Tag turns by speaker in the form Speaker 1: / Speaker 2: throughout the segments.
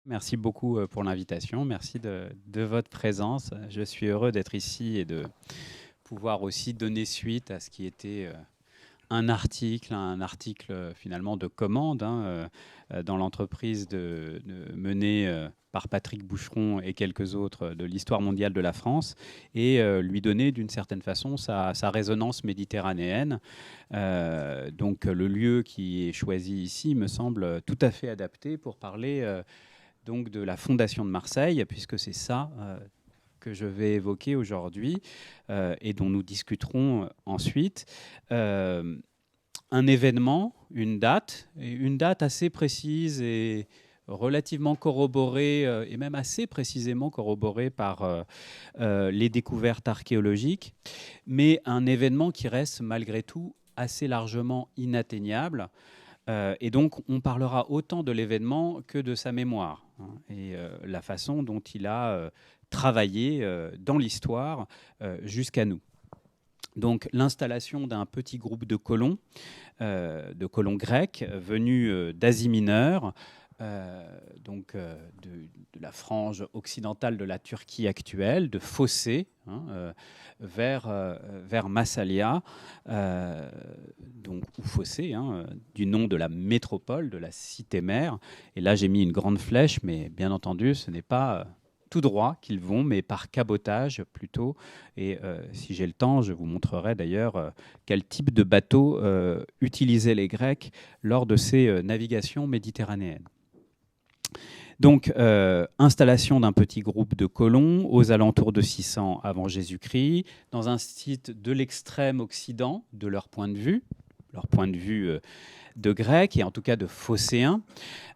Speaker 1: Merci beaucoup pour l'invitation. Merci de votre présence. Je suis heureux d'être ici et de pouvoir aussi donner suite à ce qui était un article finalement de commande dans l'entreprise menée par Patrick Boucheron et quelques autres de l'histoire mondiale de la France et lui donner d'une certaine façon sa résonance méditerranéenne. Donc le lieu qui est choisi ici me semble tout à fait adapté pour parler donc de la Fondation de Marseille, puisque c'est ça que je vais évoquer aujourd'hui et dont nous discuterons ensuite. Un événement, une date assez précise et relativement corroborée, et même assez précisément corroborée par les découvertes archéologiques, mais un événement qui reste malgré tout assez largement inatteignable. Et donc, on parlera autant de l'événement que de sa mémoire et la façon dont il a travaillé dans l'histoire jusqu'à nous. Donc, l'installation d'un petit groupe de colons grecs venus d'Asie mineure, de la frange occidentale de la Turquie actuelle, de Fossé, vers Massalia, ou Fossé, du nom de la métropole, de la cité-mère. Et là, j'ai mis une grande flèche, mais bien entendu, ce n'est pas tout droit qu'ils vont, mais par cabotage plutôt. Et si j'ai le temps, je vous montrerai d'ailleurs quel type de bateau utilisaient les Grecs lors de ces navigations méditerranéennes. Donc, installation d'un petit groupe de colons aux alentours de 600 avant Jésus-Christ, dans un site de l'extrême occident, de leur point de vue de Grecs, et en tout cas de Phocéens,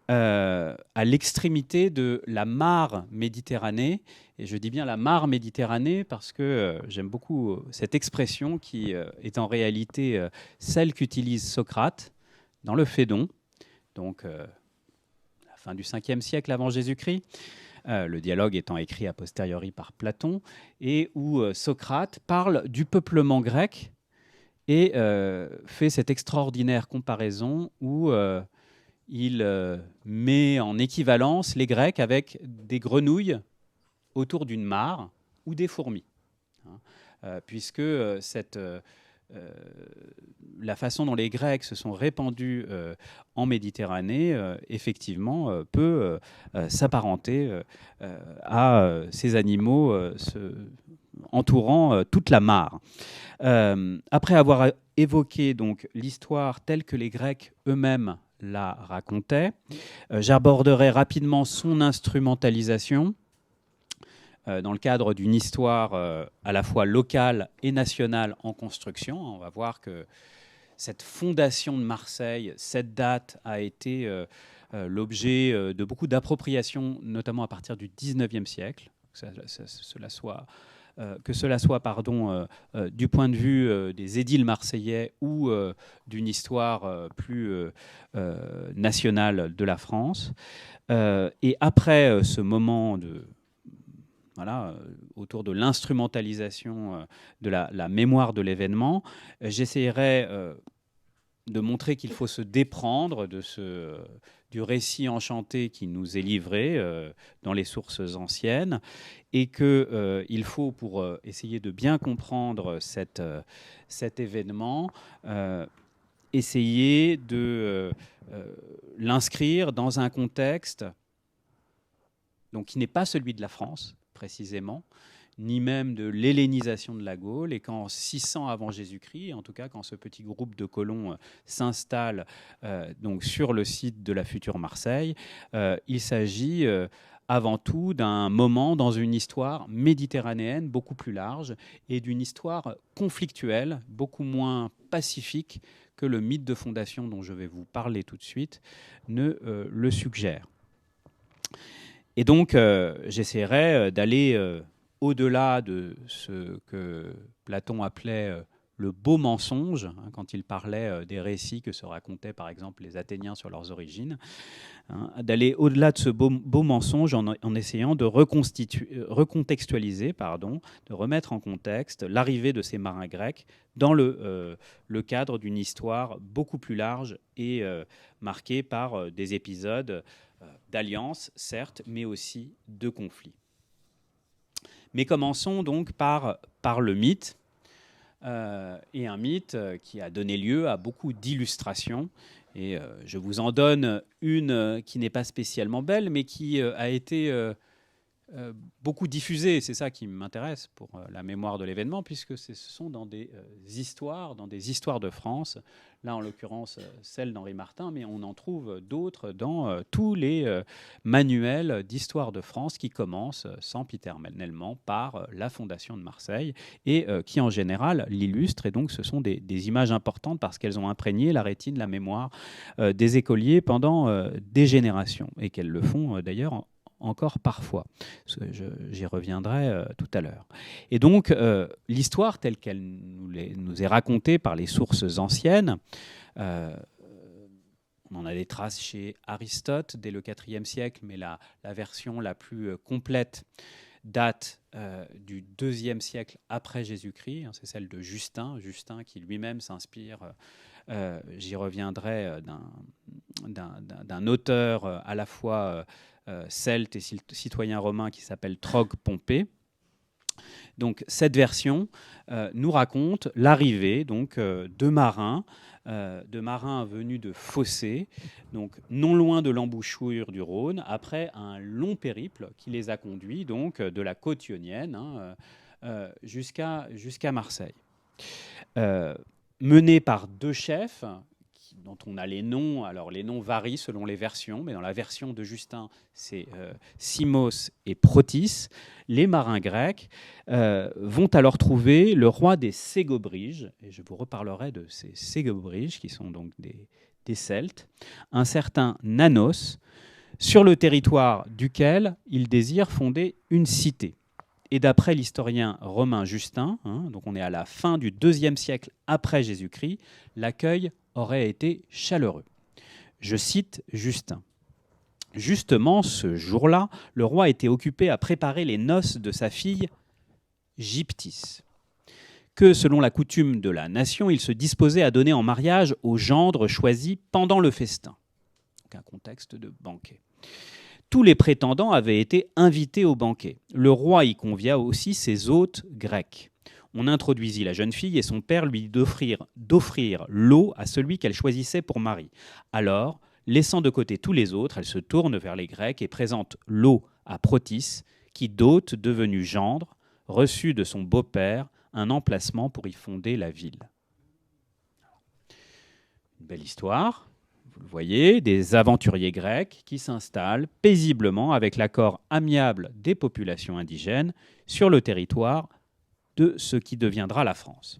Speaker 1: à l'extrémité de la mare Méditerranée. Et je dis bien la mare Méditerranée parce que j'aime beaucoup cette expression qui est en réalité celle qu'utilise Socrate dans le Phédon, donc la fin du 5e siècle avant Jésus-Christ, le dialogue étant écrit a posteriori par Platon, et où Socrate parle du peuplement grec et fait cette extraordinaire comparaison où il met en équivalence les Grecs avec des grenouilles autour d'une mare ou des fourmis. Puisque la façon dont les Grecs se sont répandus en Méditerranée, effectivement, peut s'apparenter à ces animaux entourant toute la mare. Après avoir évoqué donc l'histoire telle que les Grecs eux-mêmes la racontaient, j'aborderai rapidement son instrumentalisation dans le cadre d'une histoire à la fois locale et nationale en construction. On va voir que cette fondation de Marseille, cette date a été l'objet de beaucoup d'appropriations, notamment à partir du 19e siècle, que cela soit du point de vue des édiles marseillais ou d'une histoire plus nationale de la France. Et après ce moment autour de l'instrumentalisation de la mémoire de l'événement, j'essaierai de montrer qu'il faut se déprendre du récit enchanté qui nous est livré dans les sources anciennes et qu'il faut, pour essayer de bien comprendre cet événement, essayer de l'inscrire dans un contexte donc, qui n'est pas celui de la France, précisément, ni même de l'hellénisation de la Gaule, et qu'en 600 avant Jésus-Christ, en tout cas quand ce petit groupe de colons s'installe donc sur le site de la future Marseille, il s'agit avant tout d'un moment dans une histoire méditerranéenne beaucoup plus large et d'une histoire conflictuelle beaucoup moins pacifique que le mythe de fondation dont je vais vous parler tout de suite ne le suggère. Et donc, j'essaierai d'aller au-delà de ce que Platon appelait le beau mensonge, quand il parlait des récits que se racontaient par exemple les Athéniens sur leurs origines, d'aller au-delà de ce beau mensonge en essayant de recontextualiser, de remettre en contexte l'arrivée de ces marins grecs dans le cadre d'une histoire beaucoup plus large et marquée par des épisodes d'alliances, certes, mais aussi de conflits. Mais commençons donc par le mythe, et un mythe qui a donné lieu à beaucoup d'illustrations. Et je vous en donne une qui n'est pas spécialement belle, mais qui a été beaucoup diffusée. C'est ça qui m'intéresse pour la mémoire de l'événement, puisque ce sont dans des histoires de France. Là, en l'occurrence, celle d'Henri Martin, mais on en trouve d'autres dans tous les manuels d'histoire de France qui commencent sempiternellement par la Fondation de Marseille et qui, en général, l'illustrent. Et donc, ce sont des images importantes parce qu'elles ont imprégné la rétine, la mémoire des écoliers pendant des générations et qu'elles le font d'ailleurs encore parfois. J'y reviendrai tout à l'heure. Et donc, l'histoire telle qu'elle nous est racontée par les sources anciennes, on en a des traces chez Aristote dès le IVe siècle, mais la version la plus complète date du IIe siècle après Jésus-Christ. C'est celle de Justin qui lui-même s'inspire, j'y reviendrai, d'un auteur à la fois celte et citoyen romain qui s'appelle Trogue Pompée. Donc cette version nous raconte l'arrivée donc de marins venus de Fossé, donc non loin de l'embouchure du Rhône, après un long périple qui les a conduits donc de la côte ionienne jusqu'à Marseille. Menés par deux chefs dont on a les noms. Alors les noms varient selon les versions, mais dans la version de Justin, c'est Simos et Protis. Les marins grecs vont alors trouver le roi des Ségobriges, et je vous reparlerai de ces Ségobriges, qui sont donc des Celtes, un certain Nanos, sur le territoire duquel il désire fonder une cité. Et d'après l'historien romain Justin, donc on est à la fin du IIe siècle après Jésus-Christ, l'accueil aurait été chaleureux. Je cite Justin. « Justement, ce jour-là, le roi était occupé à préparer les noces de sa fille Gyptis, que, selon la coutume de la nation, il se disposait à donner en mariage au gendre choisi pendant le festin. » Donc un contexte de banquet. Tous les prétendants avaient été invités au banquet. Le roi y convia aussi ses hôtes grecs. On introduisit la jeune fille et son père lui dit d'offrir l'eau à celui qu'elle choisissait pour mari. Alors, laissant de côté tous les autres, elle se tourne vers les Grecs et présente l'eau à Protis, qui, d'hôte devenu gendre, reçut de son beau-père un emplacement pour y fonder la ville. Une belle histoire. Vous le voyez, des aventuriers grecs qui s'installent paisiblement avec l'accord amiable des populations indigènes sur le territoire de ce qui deviendra la France.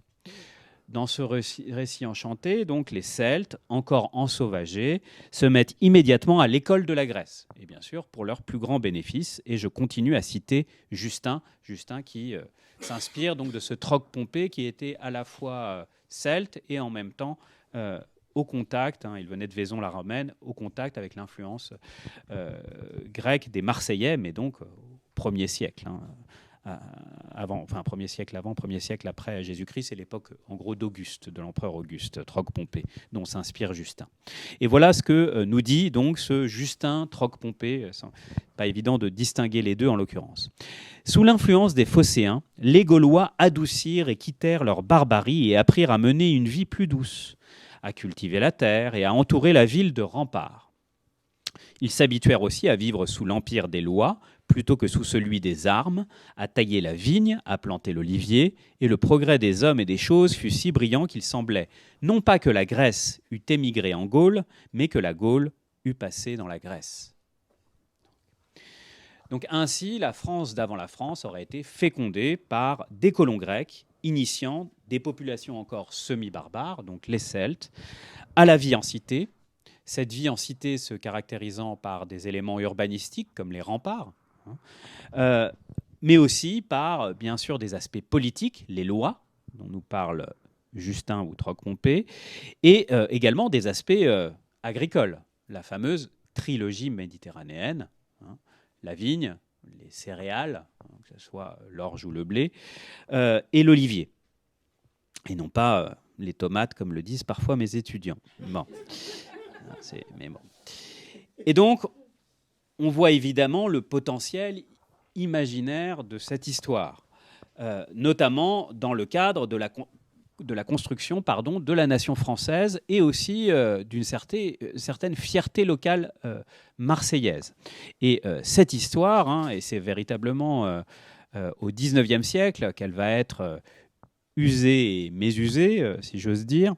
Speaker 1: Dans ce récit enchanté, donc, les Celtes, encore ensauvagés, se mettent immédiatement à l'école de la Grèce, et bien sûr pour leur plus grand bénéfice. Et je continue à citer Justin qui s'inspire donc de ce Trogue Pompée qui était à la fois celte et en même temps au contact, il venait de Vaison la Romaine, au contact avec l'influence grecque des Marseillais, mais donc au 1er siècle. Premier siècle après Jésus-Christ, c'est l'époque en gros d'Auguste, de l'empereur Auguste, Trogue Pompée, dont s'inspire Justin. Et voilà ce que nous dit donc ce Justin Trogue Pompée. Pas évident de distinguer les deux en l'occurrence. Sous l'influence des Phocéens, les Gaulois adoucirent et quittèrent leur barbarie et apprirent à mener une vie plus douce, à cultiver la terre et à entourer la ville de remparts. Ils s'habituèrent aussi à vivre sous l'empire des lois, plutôt que sous celui des armes, à tailler la vigne, à planter l'olivier, et le progrès des hommes et des choses fut si brillant qu'il semblait non pas que la Grèce eût émigré en Gaule, mais que la Gaule eût passé dans la Grèce. Donc ainsi, la France d'avant la France aurait été fécondée par des colons grecs, initiant des populations encore semi-barbares, donc les Celtes, à la vie en cité. Cette vie en cité se caractérisant par des éléments urbanistiques comme les remparts, mais aussi par, bien sûr, des aspects politiques, les lois, dont nous parle Justin ou Trogue Pompée, et également des aspects agricoles, la fameuse trilogie méditerranéenne, la vigne, les céréales, que ce soit l'orge ou le blé, et l'olivier, et non pas les tomates, comme le disent parfois mes étudiants. Bon. Mais bon. Et donc, on voit évidemment le potentiel imaginaire de cette histoire, notamment dans le cadre de la construction de la nation française et aussi d'une certaine fierté locale marseillaise. Et cette histoire, hein, et c'est véritablement au XIXe siècle qu'elle va être usée et mésusée, si j'ose dire,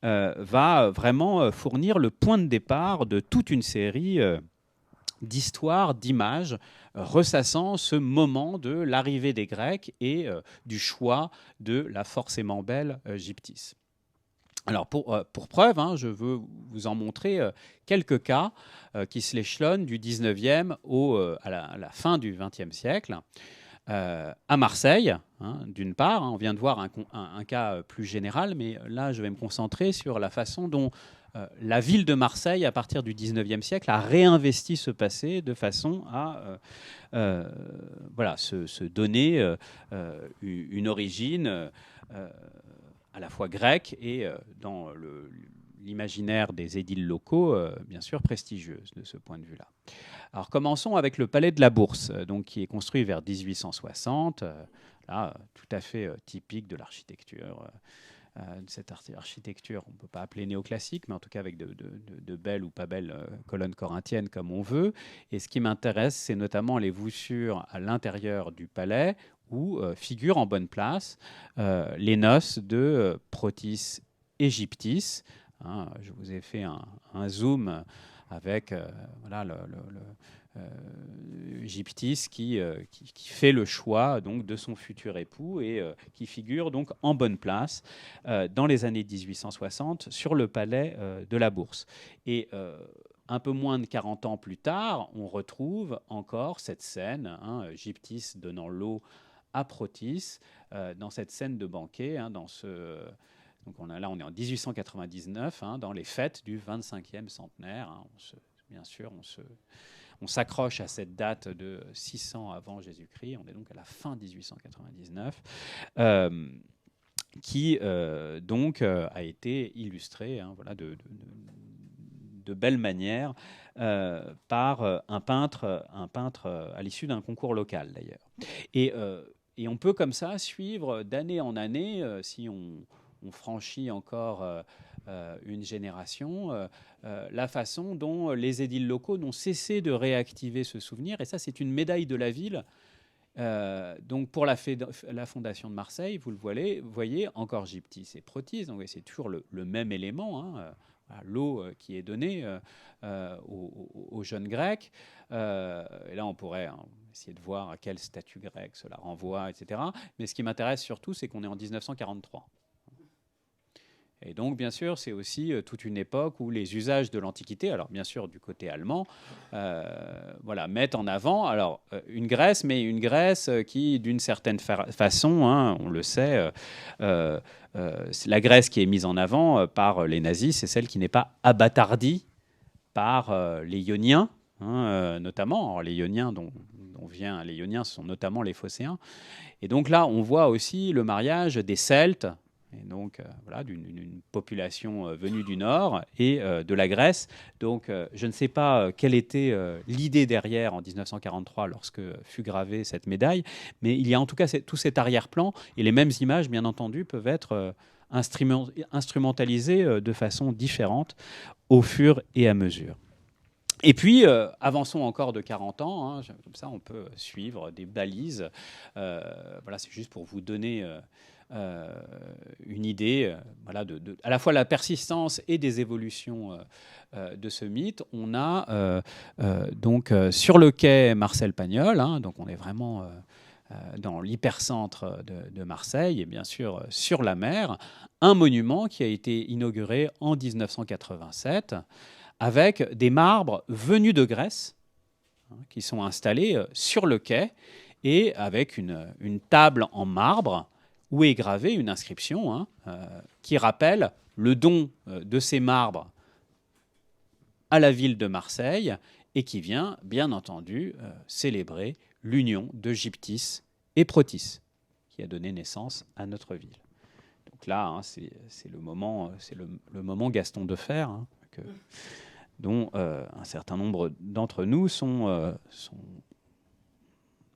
Speaker 1: va vraiment fournir le point de départ de toute une série d'histoires, d'images, ressassant ce moment de l'arrivée des Grecs et du choix de la forcément belle Gyptis. Alors pour preuve, hein, je veux vous en montrer quelques cas qui se l'échelonnent du 19e à la fin du 20e siècle. À Marseille, hein, d'une part, hein, on vient de voir un cas plus général, mais là je vais me concentrer sur la façon dont la ville de Marseille, à partir du 19e siècle, a réinvesti ce passé de façon à se donner une origine à la fois grecque et dans l'imaginaire des édiles locaux, bien sûr prestigieuse de ce point de vue-là. Alors commençons avec le palais de la Bourse, donc, qui est construit vers 1860, là, tout à fait typique de l'architecture. Cette architecture, on ne peut pas appeler néoclassique, mais en tout cas avec de belles ou pas belles colonnes corinthiennes comme on veut. Et ce qui m'intéresse, c'est notamment les voussures à l'intérieur du palais où figurent en bonne place les noces de Protis et Gyptis. Hein, je vous ai fait un zoom avec Gyptis qui fait le choix donc, de son futur époux et qui figure donc en bonne place dans les années 1860 sur le palais de la Bourse. Et un peu moins de 40 ans plus tard, on retrouve encore cette scène, hein, Gyptis donnant l'eau à Protis, dans cette scène de banquet, hein, donc on est en 1899, hein, dans les fêtes du 25e centenaire. Hein, bien sûr, on s'accroche à cette date de 600 avant Jésus-Christ. On est donc à la fin 1899, qui donc a été illustrée, hein, voilà, de belle manière par un peintre à l'issue d'un concours local d'ailleurs. Et on peut comme ça suivre d'année en année, si on franchit encore une génération, la façon dont les édiles locaux n'ont cessé de réactiver ce souvenir. Et ça, c'est une médaille de la ville. Donc pour la fondation de Marseille, vous le voyez encore Gyptis et Protis. Donc c'est toujours le même élément, hein, l'eau qui est donnée aux jeunes Grecs. Et là, on pourrait essayer de voir à quel statut grec cela renvoie, etc. Mais ce qui m'intéresse surtout, c'est qu'on est en 1943. Et donc, bien sûr, c'est aussi toute une époque où les usages de l'Antiquité, alors bien sûr du côté allemand, mettent en avant une Grèce, mais une Grèce qui, d'une certaine façon, hein, on le sait, la Grèce qui est mise en avant par les nazis, c'est celle qui n'est pas abattardie par les Ioniens, hein, notamment. Alors, les Ioniens les Ioniens, ce sont notamment les Phocéens. Et donc là, on voit aussi le mariage des Celtes, et donc d'une population venue du Nord et de la Grèce. Donc je ne sais pas quelle était l'idée derrière en 1943 lorsque fut gravée cette médaille, mais il y a en tout cas tout cet arrière-plan, et les mêmes images, bien entendu, peuvent être instrumentalisées de façon différente au fur et à mesure. Et puis, avançons encore de 40 ans, hein, comme ça on peut suivre des balises. C'est juste pour vous donner une idée à la fois la persistance et des évolutions de ce mythe. On a donc sur le quai Marcel Pagnol, hein, donc on est vraiment dans l'hypercentre de Marseille, et bien sûr sur la mer, un monument qui a été inauguré en 1987 avec des marbres venus de Grèce, hein, qui sont installés sur le quai, et avec une table en marbre où est gravée une inscription, hein, qui rappelle le don de ces marbres à la ville de Marseille, et qui vient, bien entendu, célébrer l'union de Gyptis et Protis, qui a donné naissance à notre ville. Donc là, hein, c'est le moment Gaston Defferre, hein, dont un certain nombre d'entre nous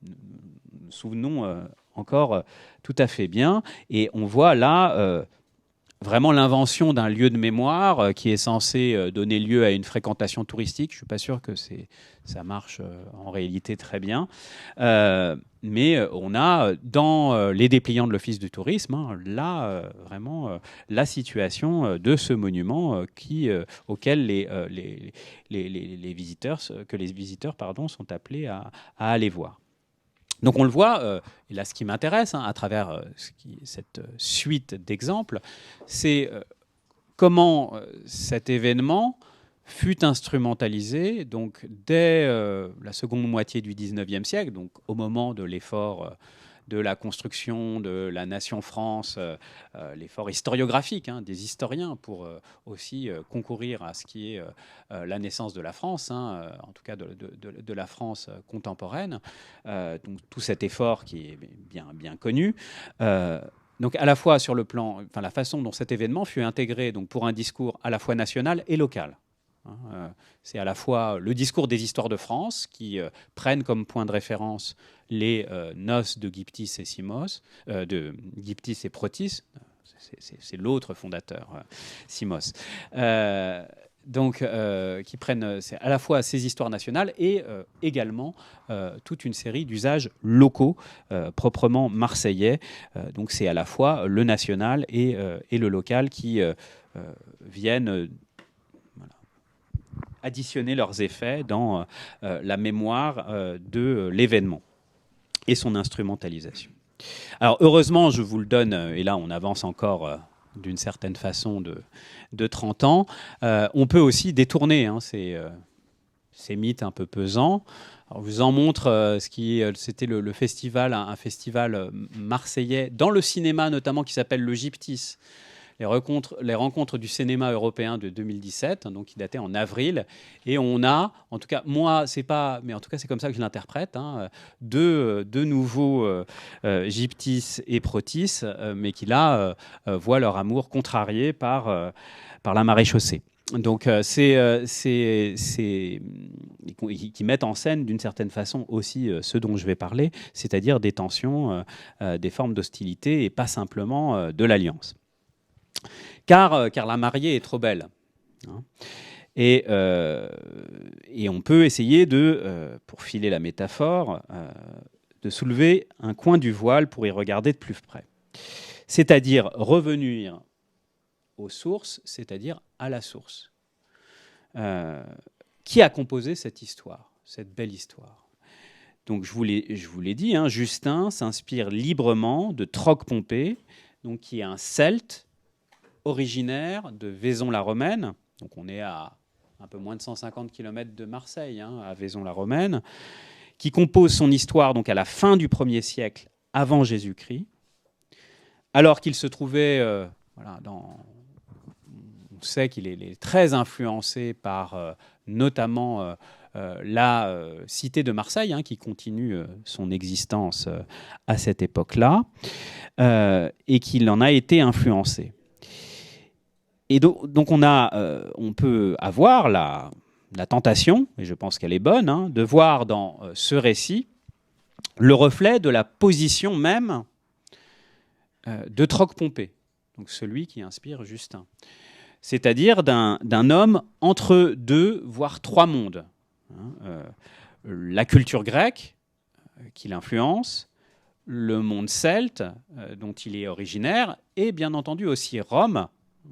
Speaker 1: nous souvenons encore tout à fait bien. Et on voit là vraiment l'invention d'un lieu de mémoire qui est censé donner lieu à une fréquentation touristique. Je ne suis pas sûr que ça marche en réalité très bien. Mais on a dans les dépliants de l'Office du tourisme, là, vraiment la situation de ce monument auquel les visiteurs sont appelés à aller voir. Donc on le voit, et là ce qui m'intéresse à travers cette suite d'exemples, c'est comment cet événement fut instrumentalisé donc, dès la seconde moitié du XIXe siècle, donc au moment de l'effort de la construction de la nation France, l'effort historiographique des historiens pour aussi concourir à ce qui est la naissance de la France, en tout cas de la France contemporaine. Donc tout cet effort qui est bien connu. Donc à la fois sur le plan, la façon dont cet événement fut intégré donc, pour un discours à la fois national et local. C'est à la fois le discours des histoires de France qui prennent comme point de référence les noces de Gyptis et Simos, de Gyptis et Protis, c'est l'autre fondateur, Simos. Donc, qui prennent c'est à la fois ces histoires nationales et également toute une série d'usages locaux proprement marseillais. Donc, c'est à la fois le national et le local qui viennent additionner leurs effets dans la mémoire de l'événement et son instrumentalisation. Alors heureusement, je vous le donne, et là on avance encore d'une certaine façon de 30 ans, on peut aussi détourner ces mythes un peu pesants. Alors, je vous en montre c'était le festival, un festival marseillais dans le cinéma notamment qui s'appelle le Gyptis. Les rencontres du cinéma européen de 2017, donc qui datait en avril, et on a, en tout cas moi c'est pas, mais en tout cas c'est comme ça que je l'interprète, deux nouveaux Gyptis et Protis, mais qui là voient leur amour contrarié par la maréchaussée. Donc qui mettent en scène d'une certaine façon aussi ce dont je vais parler, c'est-à-dire des tensions, des formes d'hostilité et pas simplement de l'alliance. Car la mariée est trop belle. Et on peut essayer pour filer la métaphore, de soulever un coin du voile pour y regarder de plus près. C'est-à-dire revenir aux sources, c'est-à-dire à la source. Qui a composé cette histoire, cette belle histoire ? Donc je vous l'ai dit, Justin s'inspire librement de Troc-Pompée, donc qui est un Celte originaire de Vaison-la-Romaine. Donc on est à un peu moins de 150 km de Marseille, à Vaison-la-Romaine, qui compose son histoire donc à la fin du 1er siècle avant Jésus-Christ, alors qu'il se trouvait, on sait qu'il est très influencé par notamment la cité de Marseille, qui continue son existence à cette époque-là, et qu'il en a été influencé. Et donc on peut avoir la tentation, et je pense qu'elle est bonne, de voir dans ce récit le reflet de la position même de Troc-Pompée, donc celui qui inspire Justin. C'est-à-dire d'un homme entre deux, voire trois mondes. La culture grecque qui l'influence, le monde celte dont il est originaire, et bien entendu aussi Rome.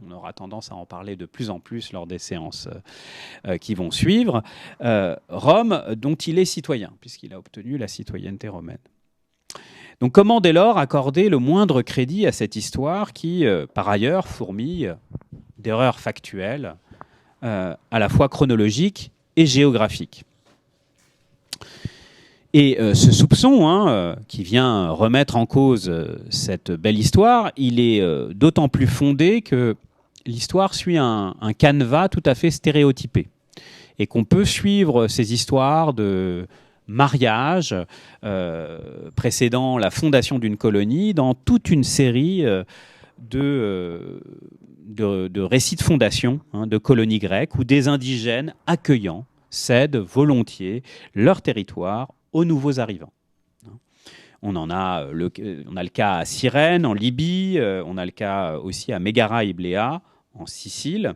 Speaker 1: On aura tendance à en parler de plus en plus lors des séances qui vont suivre. Rome, dont il est citoyen, puisqu'il a obtenu la citoyenneté romaine. Donc comment dès lors accorder le moindre crédit à cette histoire qui, par ailleurs, fourmille d'erreurs factuelles, à la fois chronologiques et géographiques. Et ce soupçon, qui vient remettre en cause cette belle histoire, il est d'autant plus fondé que l'histoire suit un canevas tout à fait stéréotypé. Et qu'on peut suivre ces histoires de mariage précédant la fondation d'une colonie dans toute une série de récits de fondation, hein, de colonies grecques, où des indigènes accueillants cèdent volontiers leur territoire aux nouveaux arrivants. On a le cas à Cyrène, en Libye, on a le cas aussi à Mégara et Bléa, en Sicile,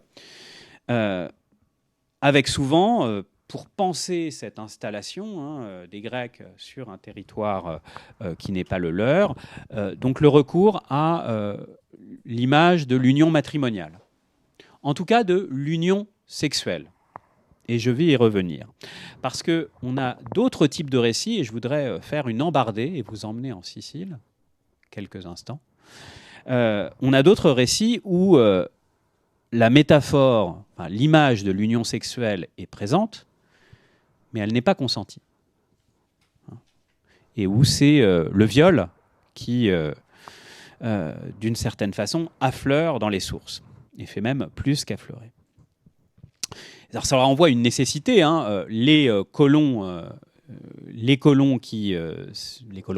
Speaker 1: avec souvent, pour penser cette installation des Grecs sur un territoire qui n'est pas le leur, donc le recours à l'image de l'union matrimoniale, en tout cas de l'union sexuelle. Et je vais y revenir. Parce qu'on a d'autres types de récits, et je voudrais faire une embardée et vous emmener en Sicile, quelques instants. On a d'autres récits où la métaphore, enfin, l'image de l'union sexuelle est présente, mais elle n'est pas consentie. Et où c'est le viol qui, d'une certaine façon, affleure dans les sources, et fait même plus qu'affleurer. Alors ça leur envoie une nécessité. Hein. Les colons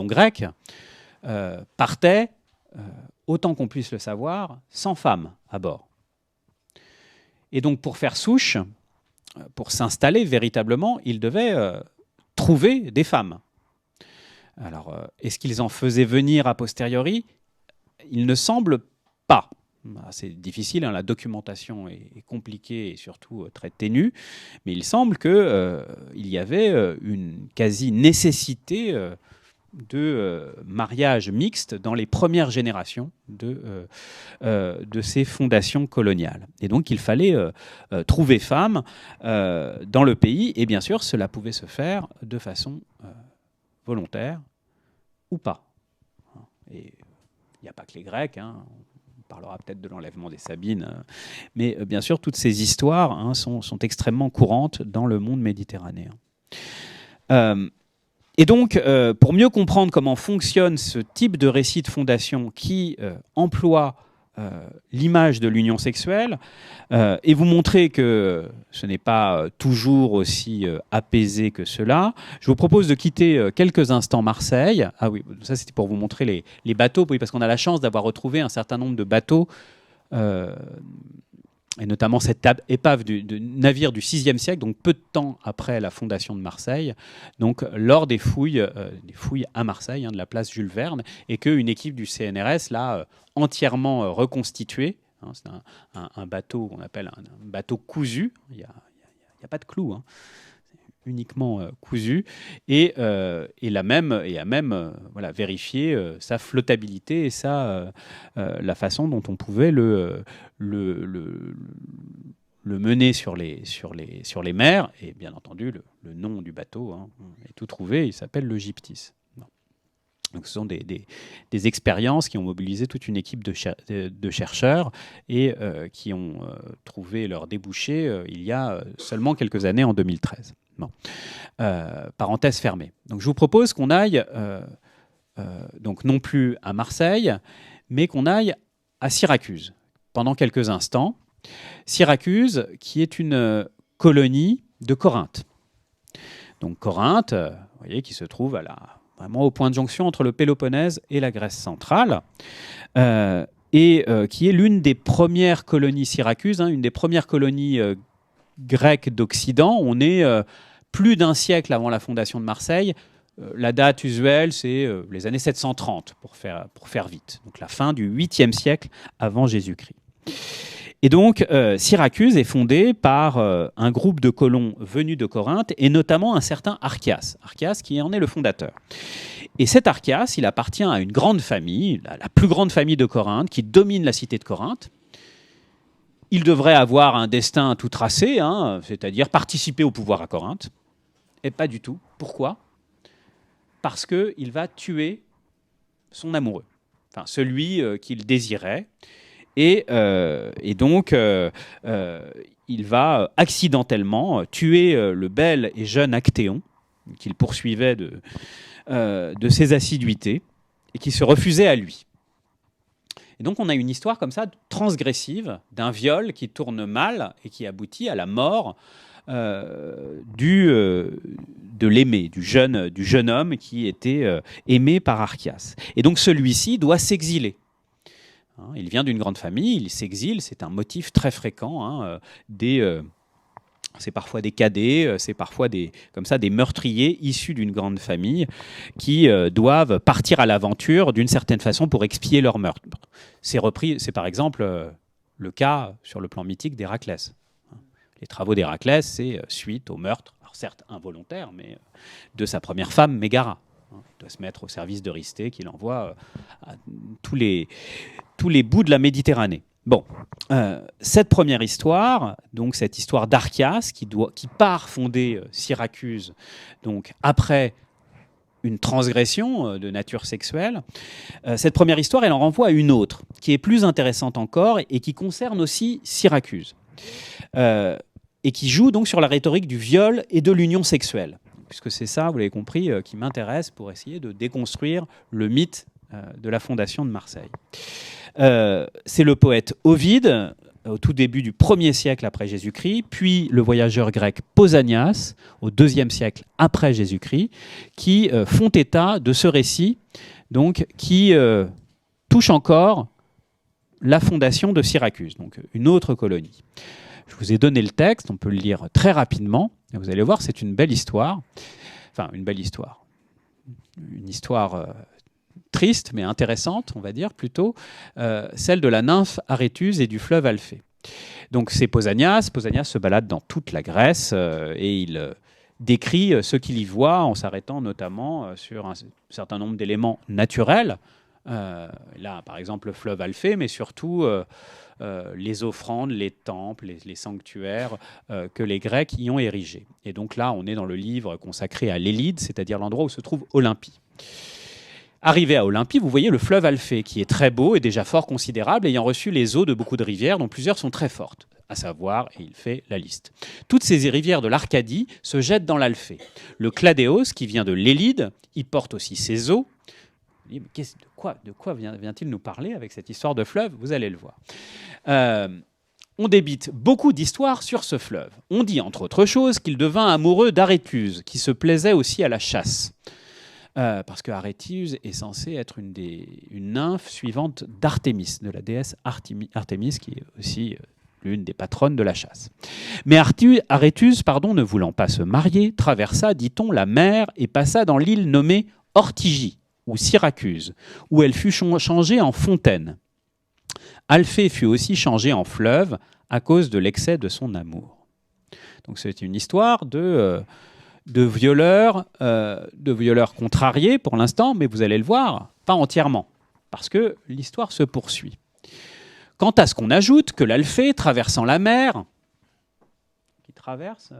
Speaker 1: grecs partaient, autant qu'on puisse le savoir, sans femmes à bord. Et donc pour faire souche, pour s'installer véritablement, ils devaient trouver des femmes. Alors, est-ce qu'ils en faisaient venir a posteriori ? Il ne semble pas. C'est difficile, hein, la documentation est compliquée et surtout très ténue, mais il semble qu'il y avait une quasi-nécessité de mariage mixte dans les premières générations de ces fondations coloniales. Et donc il fallait trouver femme dans le pays, et bien sûr cela pouvait se faire de façon volontaire ou pas. Et il n'y a pas que les Grecs, hein. On parlera peut-être de l'enlèvement des Sabines, mais bien sûr, toutes ces histoires hein, sont extrêmement courantes dans le monde méditerranéen. Et donc, pour mieux comprendre comment fonctionne ce type de récit de fondation qui emploie l'image de l'union sexuelle, et vous montrer que ce n'est pas toujours aussi apaisé que cela, je vous propose de quitter quelques instants Marseille. Ah oui, ça c'était pour vous montrer les bateaux, oui, parce qu'on a la chance d'avoir retrouvé un certain nombre de bateaux, et notamment cette épave de navire du VIe siècle, donc peu de temps après la fondation de Marseille, donc lors des fouilles à Marseille, hein, de la place Jules Verne, et qu'une équipe du CNRS l'a entièrement reconstitué. Hein, c'est un bateau qu'on appelle un bateau cousu. Il n'y a pas de clous, hein. Uniquement cousu, et a même voilà, vérifié sa flottabilité et la façon dont on pouvait le mener sur les mers. Et bien entendu, le nom du bateau hein, est tout trouvé, il s'appelle le Gyptis. Donc ce sont des expériences qui ont mobilisé toute une équipe de chercheurs et qui ont trouvé leur débouché il y a seulement quelques années, en 2013. Bon. Parenthèse fermée. Donc je vous propose qu'on aille, donc non plus à Marseille, mais qu'on aille à Syracuse pendant quelques instants. Syracuse, qui est une colonie de Corinthe. Donc Corinthe, vous voyez, qui se trouve vraiment au point de jonction entre le Péloponnèse et la Grèce centrale, qui est l'une des premières colonies Syracuse, hein, une des premières colonies grecques d'Occident. On est plus d'un siècle avant la fondation de Marseille. La date usuelle, c'est les années 730, pour faire vite. Donc la fin du 8e siècle avant Jésus-Christ. Et donc, Syracuse est fondée par un groupe de colons venus de Corinthe, et notamment un certain Archias. Archias qui en est le fondateur. Et cet Archias, il appartient à une grande famille, la plus grande famille de Corinthe, qui domine la cité de Corinthe. Il devrait avoir un destin tout tracé, hein, c'est-à-dire participer au pouvoir à Corinthe. Et pas du tout. Pourquoi ? Parce qu'il va tuer son amoureux, enfin celui qu'il désirait. Et donc, il va accidentellement tuer le bel et jeune Actéon, qu'il poursuivait de ses assiduités, et qui se refusait à lui. Et donc, on a une histoire comme ça, transgressive, d'un viol qui tourne mal et qui aboutit à la mort de l'aimé, du jeune homme qui était aimé par Archias. Et donc, celui-ci doit s'exiler. Il vient d'une grande famille, il s'exile, c'est un motif très fréquent. C'est parfois des cadets, c'est parfois comme ça, des meurtriers issus d'une grande famille qui doivent partir à l'aventure d'une certaine façon pour expier leur meurtre. C'est par exemple le cas sur le plan mythique d'Héraclès. Les travaux d'Héraclès, c'est suite au meurtre, alors certes involontaire, mais de sa première femme, Mégara. Il doit se mettre au service d'Eurysthée, qu'il envoie à tous les bouts de la Méditerranée. Bon, cette première histoire, donc cette histoire d'Archias, qui part fonder Syracuse, donc après une transgression de nature sexuelle, cette première histoire, elle en renvoie à une autre, qui est plus intéressante encore et qui concerne aussi Syracuse, et qui joue donc sur la rhétorique du viol et de l'union sexuelle, puisque c'est ça, vous l'avez compris, qui m'intéresse pour essayer de déconstruire le mythe de la fondation de Marseille. C'est le poète Ovide, au tout début du 1er siècle après Jésus-Christ, puis le voyageur grec Pausanias, au 2e siècle après Jésus-Christ, qui font état de ce récit, donc, qui touche encore la fondation de Syracuse, donc une autre colonie. Je vous ai donné le texte, on peut le lire très rapidement, et vous allez voir, c'est une belle histoire. Enfin, une belle histoire. Une histoire triste, mais intéressante, on va dire plutôt, celle de la nymphe Aréthuse et du fleuve Alphée. Donc c'est Pausanias. Pausanias se balade dans toute la Grèce et il décrit ce qu'il y voit en s'arrêtant notamment sur un certain nombre d'éléments naturels. Là, par exemple, le fleuve Alphée, mais surtout les offrandes, les temples, les sanctuaires que les Grecs y ont érigés. Et donc là, on est dans le livre consacré à l'Élide, c'est-à-dire l'endroit où se trouve Olympie. Arrivé à Olympie, vous voyez le fleuve Alphée, qui est très beau et déjà fort considérable, ayant reçu les eaux de beaucoup de rivières, dont plusieurs sont très fortes, à savoir, et il fait la liste. Toutes ces rivières de l'Arcadie se jettent dans l'Alphée. Le Cladéos, qui vient de l'Élide, y porte aussi ses eaux. De quoi vient-il nous parler avec cette histoire de fleuve? Vous allez le voir. On débite beaucoup d'histoires sur ce fleuve. On dit, entre autres choses, qu'il devint amoureux d'Aréthuse, qui se plaisait aussi à la chasse. Parce que Aréthuse est censée être une nymphe suivante d'Artémis, de la déesse Artémis, qui est aussi l'une des patronnes de la chasse. Mais Aréthuse, ne voulant pas se marier, traversa, dit-on, la mer et passa dans l'île nommée Ortygie, ou Syracuse, où elle fut changée en fontaine. Alphée fut aussi changée en fleuve à cause de l'excès de son amour. Donc c'est une histoire de violeurs contrariés pour l'instant, mais vous allez le voir, pas entièrement, parce que l'histoire se poursuit. Quant à ce qu'on ajoute, que l'Alphée, traversant la mer, qui traverse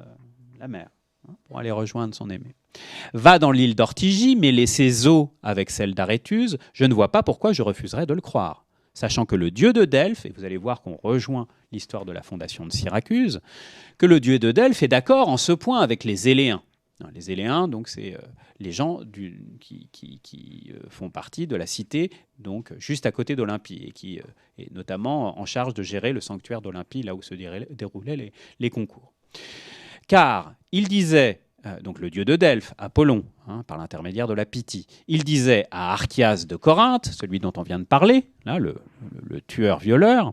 Speaker 1: la mer pour aller rejoindre son aimé, va dans l'île d'Ortygie, mêler ses eaux avec celles d'Aréthuse, je ne vois pas pourquoi je refuserais de le croire. Sachant que le dieu de Delphes, et vous allez voir qu'on rejoint l'histoire de la fondation de Syracuse, que le dieu de Delphes est d'accord en ce point avec les Éléens. Les Éléens, donc, c'est les gens qui font partie de la cité, donc juste à côté d'Olympie, et qui est notamment en charge de gérer le sanctuaire d'Olympie, là où se déroulaient les concours. Car il disait, donc le dieu de Delphes, Apollon, par l'intermédiaire de la Pythie, il disait à Archias de Corinthe, celui dont on vient de parler, là, le tueur-violeur,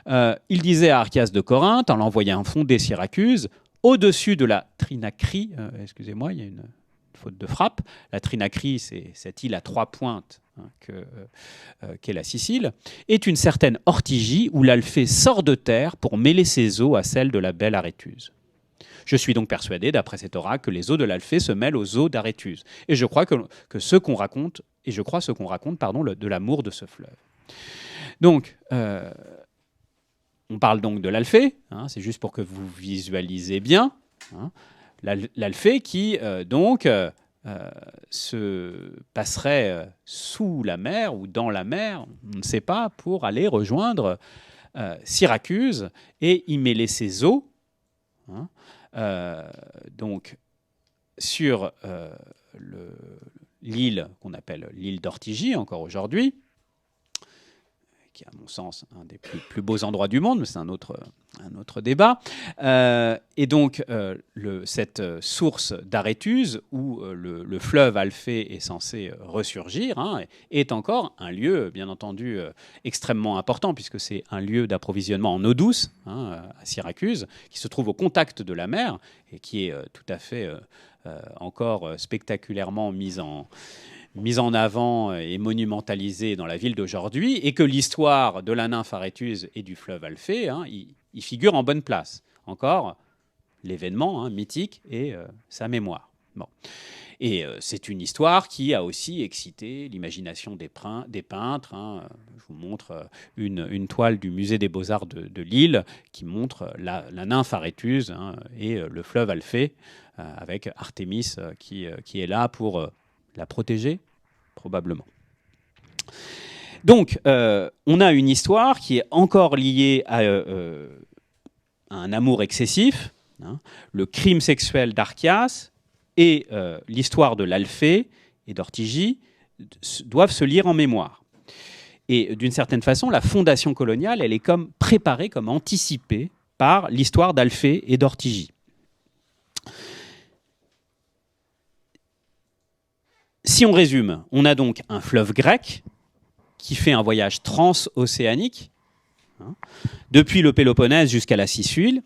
Speaker 1: il disait à Archias de Corinthe, en l'envoyant fonder Syracuse, au-dessus de la Trinacrie, excusez-moi, il y a une faute de frappe, la Trinacrie, c'est cette île à 3 pointes qu'est la Sicile, est une certaine Ortygie où l'Alphée sort de terre pour mêler ses eaux à celles de la belle Aréthuse. Je suis donc persuadé, d'après cet oracle, que les eaux de l'Alphée se mêlent aux eaux d'Aréthuse. Et je crois que ce qu'on raconte, de l'amour de ce fleuve. Donc, on parle donc de l'Alphée, c'est juste pour que vous visualisez bien, l'Alphée qui se passerait sous la mer ou dans la mer, on ne sait pas, pour aller rejoindre Syracuse et y mêler ses eaux, donc sur l'île qu'on appelle l'île d'Ortygie encore aujourd'hui, qui est à mon sens un des plus beaux endroits du monde, mais c'est un autre un autre débat. Et donc, cette source d'Aréthuse, où le fleuve Alphée est censé ressurgir, hein, est encore un lieu, bien entendu, extrêmement important, puisque c'est un lieu d'approvisionnement en eau douce, hein, à Syracuse, qui se trouve au contact de la mer, et qui est tout à fait encore spectaculairement mise en avant et monumentalisée dans la ville d'aujourd'hui, et que l'histoire de la nymphe Aréthuse et du fleuve Alphée, hein, il figure en bonne place. Encore, l'événement, hein, mythique et sa mémoire. Bon. Et c'est une histoire qui a aussi excité l'imagination des peintres. Hein. Je vous montre une toile du musée des Beaux-Arts de Lille qui montre la nymphe Aréthuse, hein, et le fleuve Alphée, avec Artémis qui est là pour la protéger, probablement. Donc, on a une histoire qui est encore liée à un amour excessif, hein, le crime sexuel d'Archias et l'histoire de l'Alphée et d'Ortygie doivent se lire en mémoire. Et d'une certaine façon, la fondation coloniale, elle est comme préparée, comme anticipée par l'histoire d'Alphée et d'Ortygie. Si on résume, on a donc un fleuve grec qui fait un voyage transocéanique, hein, depuis le Péloponnèse jusqu'à la Sicile,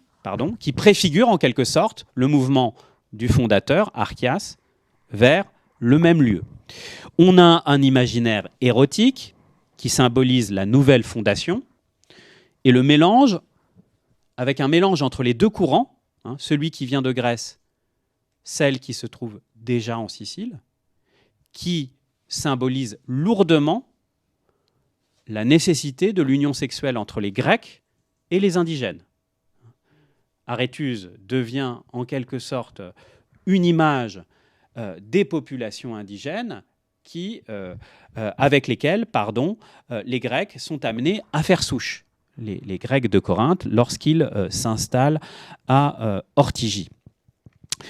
Speaker 1: qui préfigure en quelque sorte le mouvement du fondateur, Archias, vers le même lieu. On a un imaginaire érotique qui symbolise la nouvelle fondation, et le mélange, avec un mélange entre les deux courants, hein, celui qui vient de Grèce, celle qui se trouve déjà en Sicile, qui symbolise lourdement la nécessité de l'union sexuelle entre les Grecs et les indigènes. Aréthuse devient en quelque sorte une image des populations indigènes avec lesquelles les Grecs sont amenés à faire souche, les Grecs de Corinthe, lorsqu'ils s'installent à Ortygie.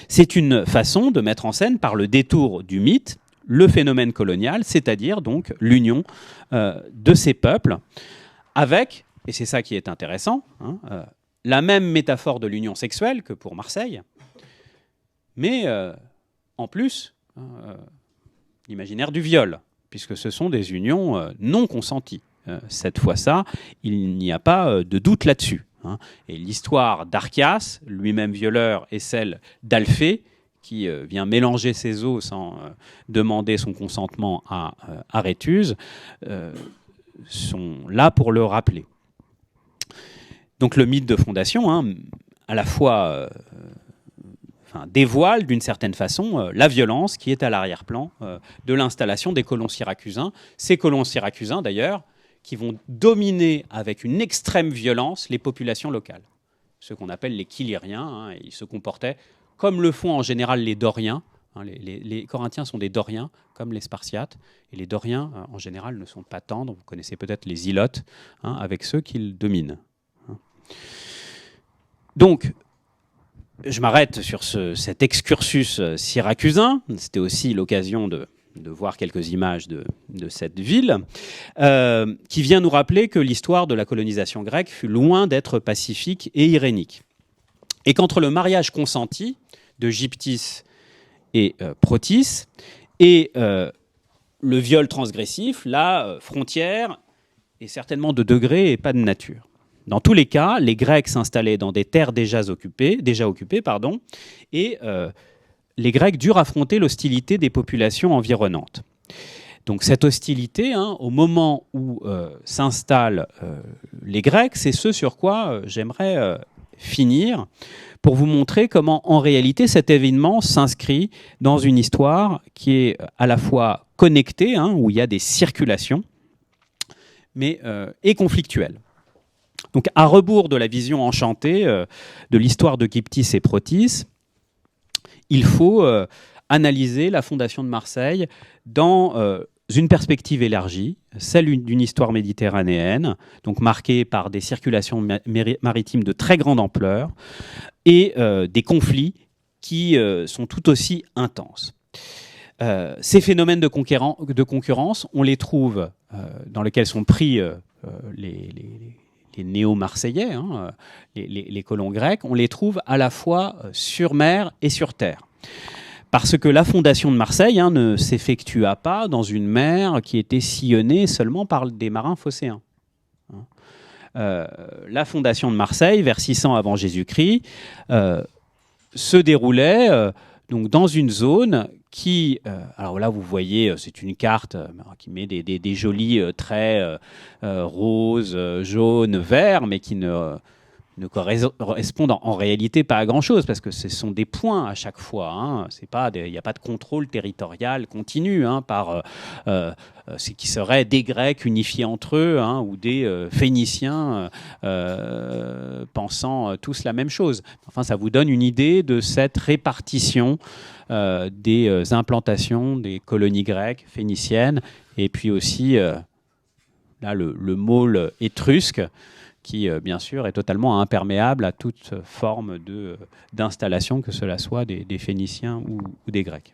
Speaker 1: C'est une façon de mettre en scène, par le détour du mythe, le phénomène colonial, c'est-à-dire donc l'union de ces peuples avec, et c'est ça qui est intéressant, hein, la même métaphore de l'union sexuelle que pour Marseille, mais en plus, l'imaginaire du viol, puisque ce sont des unions non consenties. Cette fois-là, il n'y a pas de doute là-dessus. Hein. Et l'histoire d'Archias, lui-même violeur, et celle d'Alphée, qui vient mélanger ses os sans demander son consentement à Aréthuse, sont là pour le rappeler. Donc le mythe de fondation, hein, à la fois dévoile d'une certaine façon la violence qui est à l'arrière-plan de l'installation des colons syracusains. Ces colons syracusains, d'ailleurs, qui vont dominer avec une extrême violence les populations locales. Ce qu'on appelle les Kiliriens, hein, ils se comportaient comme le font en général les Doriens. Hein, les Corinthiens sont des Doriens, comme les Spartiates. Et les Doriens, en général, ne sont pas tendres. Vous connaissez peut-être les Ilotes, hein, avec ceux qu'ils dominent. Donc, je m'arrête sur cet excursus syracusain. C'était aussi l'occasion de voir quelques images de cette ville, qui vient nous rappeler que l'histoire de la colonisation grecque fut loin d'être pacifique et irénique. Et qu'entre le mariage consenti de Gyptis et Protis et le viol transgressif, la frontière est certainement de degré et pas de nature. Dans tous les cas, les Grecs s'installaient dans des terres déjà occupées, et les Grecs durent affronter l'hostilité des populations environnantes. Donc cette hostilité, hein, au moment où s'installent les Grecs, c'est ce sur quoi j'aimerais finir pour vous montrer comment, en réalité, cet événement s'inscrit dans une histoire qui est à la fois connectée, hein, où il y a des circulations, mais et conflictuelle. Donc, à rebours de la vision enchantée de l'histoire de Gyptis et Protis, il faut analyser la fondation de Marseille dans une perspective élargie, celle d'une histoire méditerranéenne, donc marquée par des circulations maritimes de très grande ampleur et des conflits qui sont tout aussi intenses. Ces phénomènes de concurrence, on les trouve dans lesquels sont pris les néo-marseillais, hein, les colons grecs, on les trouve à la fois sur mer et sur terre. Parce que la fondation de Marseille ne s'effectua pas dans une mer qui était sillonnée seulement par des marins phocéens. La fondation de Marseille, vers 600 avant Jésus-Christ, se déroulait donc dans une zone qui, alors là vous voyez, c'est une carte qui met des jolis traits roses, jaunes, verts, mais qui ne correspondent en réalité pas à grand-chose, parce que ce sont des points à chaque fois. Hein. Il n'y a pas de contrôle territorial continu par ce qui serait des Grecs unifiés entre eux, ou des Phéniciens pensant tous la même chose. Enfin, ça vous donne une idée de cette répartition des implantations des colonies grecques, phéniciennes, et puis aussi là, le môle étrusque, qui, bien sûr, est totalement imperméable à toute forme d'installation, que cela soit des Phéniciens ou des Grecs.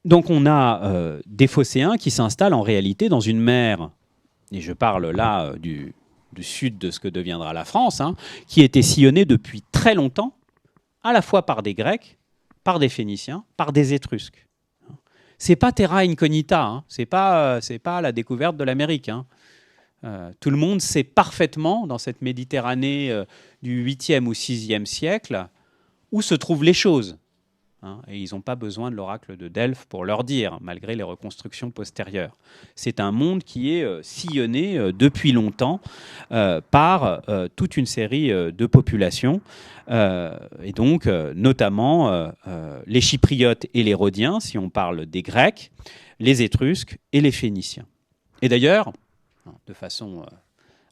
Speaker 1: Donc on a des Phocéens qui s'installent en réalité dans une mer, et je parle là du sud de ce que deviendra la France, qui était sillonnée depuis très longtemps, à la fois par des Grecs, par des Phéniciens, par des Étrusques. C'est pas terra incognita, c'est pas la découverte de l'Amérique. Tout le monde sait parfaitement, dans cette Méditerranée du 8e ou 6e siècle, où se trouvent les choses. Et ils n'ont pas besoin de l'oracle de Delphes pour leur dire, malgré les reconstructions postérieures. C'est un monde qui est sillonné depuis longtemps par toute une série de populations, et donc notamment les Chypriotes et les Rhodiens, si on parle des Grecs, les Étrusques et les Phéniciens. Et d'ailleurs, de façon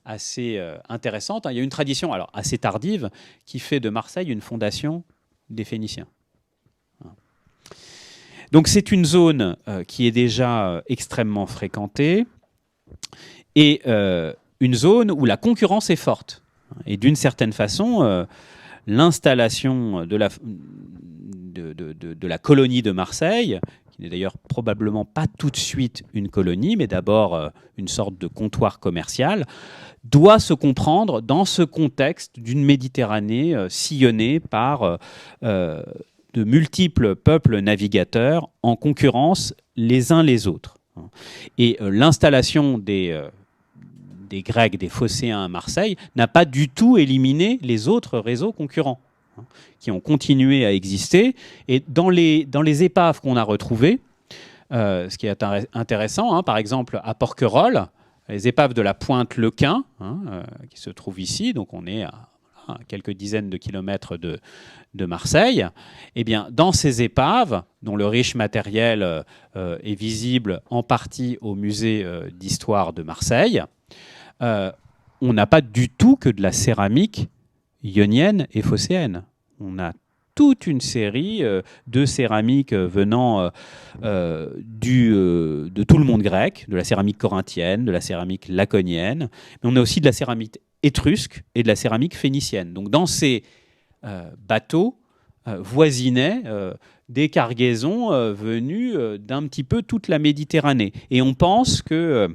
Speaker 1: assez intéressante, il y a une tradition alors assez tardive qui fait de Marseille une fondation des Phéniciens. Donc c'est une zone qui est déjà extrêmement fréquentée et une zone où la concurrence est forte. Et d'une certaine façon, l'installation de la colonie de Marseille, qui n'est d'ailleurs probablement pas tout de suite une colonie, mais d'abord une sorte de comptoir commercial, doit se comprendre dans ce contexte d'une Méditerranée sillonnée par de multiples peuples navigateurs en concurrence les uns les autres. Et l'installation des Grecs, des Phocéens à Marseille, n'a pas du tout éliminé les autres réseaux concurrents qui ont continué à exister. Et dans les épaves qu'on a retrouvées, ce qui est intéressant, par exemple à Porquerolles, les épaves de la pointe Lequin, qui se trouvent ici, donc on est à quelques dizaines de kilomètres de Marseille, eh bien, dans ces épaves, dont le riche matériel est visible en partie au musée d'histoire de Marseille, on n'a pas du tout que de la céramique ionienne et phocéenne. On a toute une série de céramiques venant de tout le monde grec, de la céramique corinthienne, de la céramique laconienne, mais on a aussi de la céramique étrusque et de la céramique phénicienne. Donc dans ces bateaux voisinaient des cargaisons venues d'un petit peu toute la Méditerranée. Et on pense que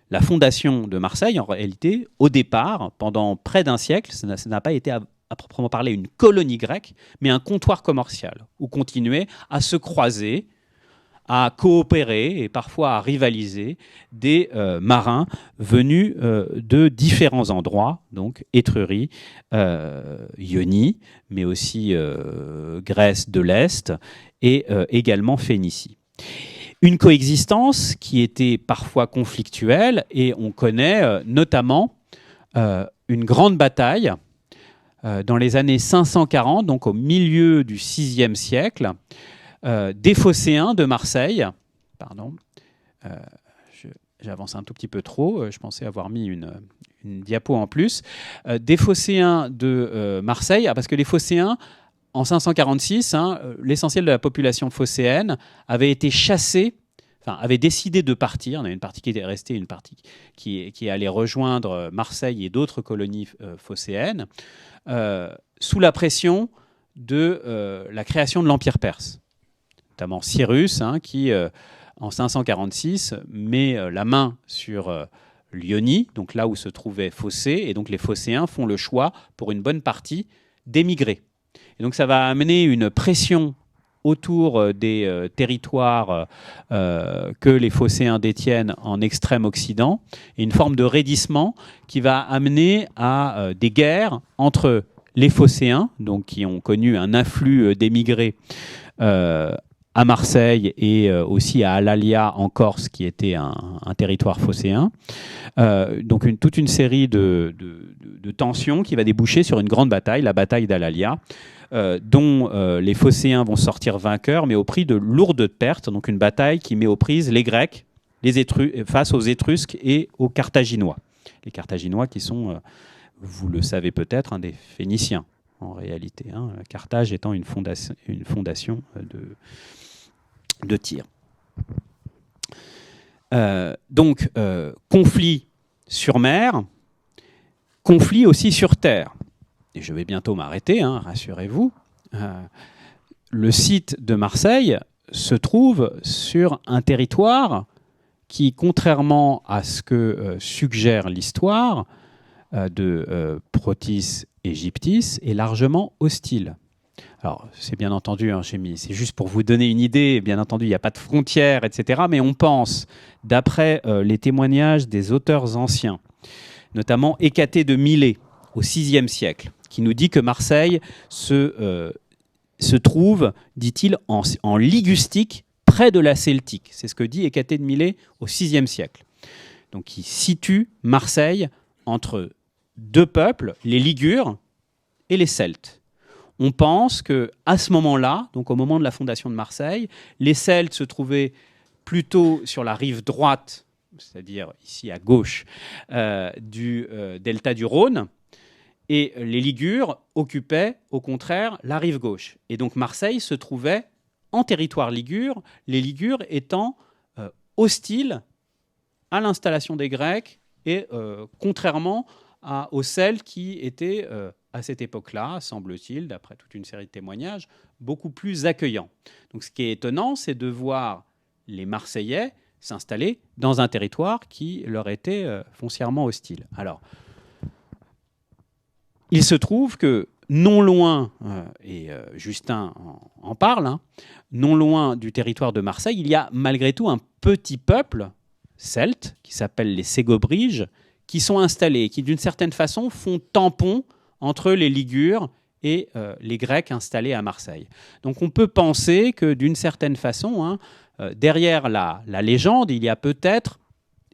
Speaker 1: la fondation de Marseille, en réalité, au départ, pendant près d'un siècle, ça n'a pas été à proprement parler une colonie grecque, mais un comptoir commercial, où continuaient à se croiser, à coopérer et parfois à rivaliser des marins venus de différents endroits, donc Étrurie, Ionie, mais aussi Grèce de l'Est et également Phénicie. Une coexistence qui était parfois conflictuelle, et on connaît notamment une grande bataille dans les années 540, donc au milieu du VIe siècle, des Phocéens de Marseille. Pardon, j'avance un tout petit peu trop, je pensais avoir mis une diapo en plus. Des Phocéens de Marseille, parce que les Phocéens, en 546, l'essentiel de la population phocéenne avait été chassée, avait décidé de partir. On a une partie qui était restée, une partie qui allait rejoindre Marseille et d'autres colonies phocéennes, sous la pression de la création de l'Empire perse, notamment Cyrus, qui en 546, met la main sur Lyonie, donc là où se trouvait Phocée, et donc les Phocéens font le choix, pour une bonne partie, d'émigrer. Et donc ça va amener une pression autour des territoires que les Phocéens détiennent en extrême-occident, et une forme de raidissement qui va amener à des guerres entre les Phocéens, donc qui ont connu un afflux d'émigrés à Marseille et aussi à Alalia en Corse, qui était un territoire phocéen. Donc toute une série de tensions qui va déboucher sur une grande bataille, la bataille d'Alalia, dont les Phocéens vont sortir vainqueurs, mais au prix de lourdes pertes. Donc une bataille qui met aux prises les Grecs face aux Étrusques et aux Carthaginois. Les Carthaginois qui sont, vous le savez peut-être, des Phéniciens en réalité. Carthage étant une fondation de Tyr. Donc, conflit sur mer, conflit aussi sur terre. Et je vais bientôt m'arrêter, rassurez-vous. Le site de Marseille se trouve sur un territoire qui, contrairement à ce que suggère l'histoire de Protis Égyptis, est largement hostile. Alors, c'est bien entendu, c'est juste pour vous donner une idée, bien entendu, il n'y a pas de frontières, etc. Mais on pense, d'après les témoignages des auteurs anciens, notamment Hécatée de Milet, au VIe siècle, qui nous dit que Marseille se trouve, dit-il, en Ligustique, près de la Celtique. C'est ce que dit Hécatée de Milet au VIe siècle. Donc, il situe Marseille entre deux peuples, les Ligures et les Celtes. On pense qu'à ce moment-là, donc au moment de la fondation de Marseille, les Celtes se trouvaient plutôt sur la rive droite, c'est-à-dire ici à gauche, du delta du Rhône, et les Ligures occupaient au contraire la rive gauche. Et donc Marseille se trouvait en territoire ligure, les Ligures étant hostiles à l'installation des Grecs et contrairement aux Celtes qui étaient à cette époque-là, semble-t-il, d'après toute une série de témoignages, beaucoup plus accueillants. Donc ce qui est étonnant, c'est de voir les Marseillais s'installer dans un territoire qui leur était foncièrement hostile. Alors, il se trouve que non loin, et Justin en parle, non loin du territoire de Marseille, il y a malgré tout un petit peuple celte qui s'appelle les Ségobriges, qui sont installés et qui, d'une certaine façon, font tampon entre les Ligures et les Grecs installés à Marseille. Donc on peut penser que, d'une certaine façon, derrière la légende, il y a peut-être,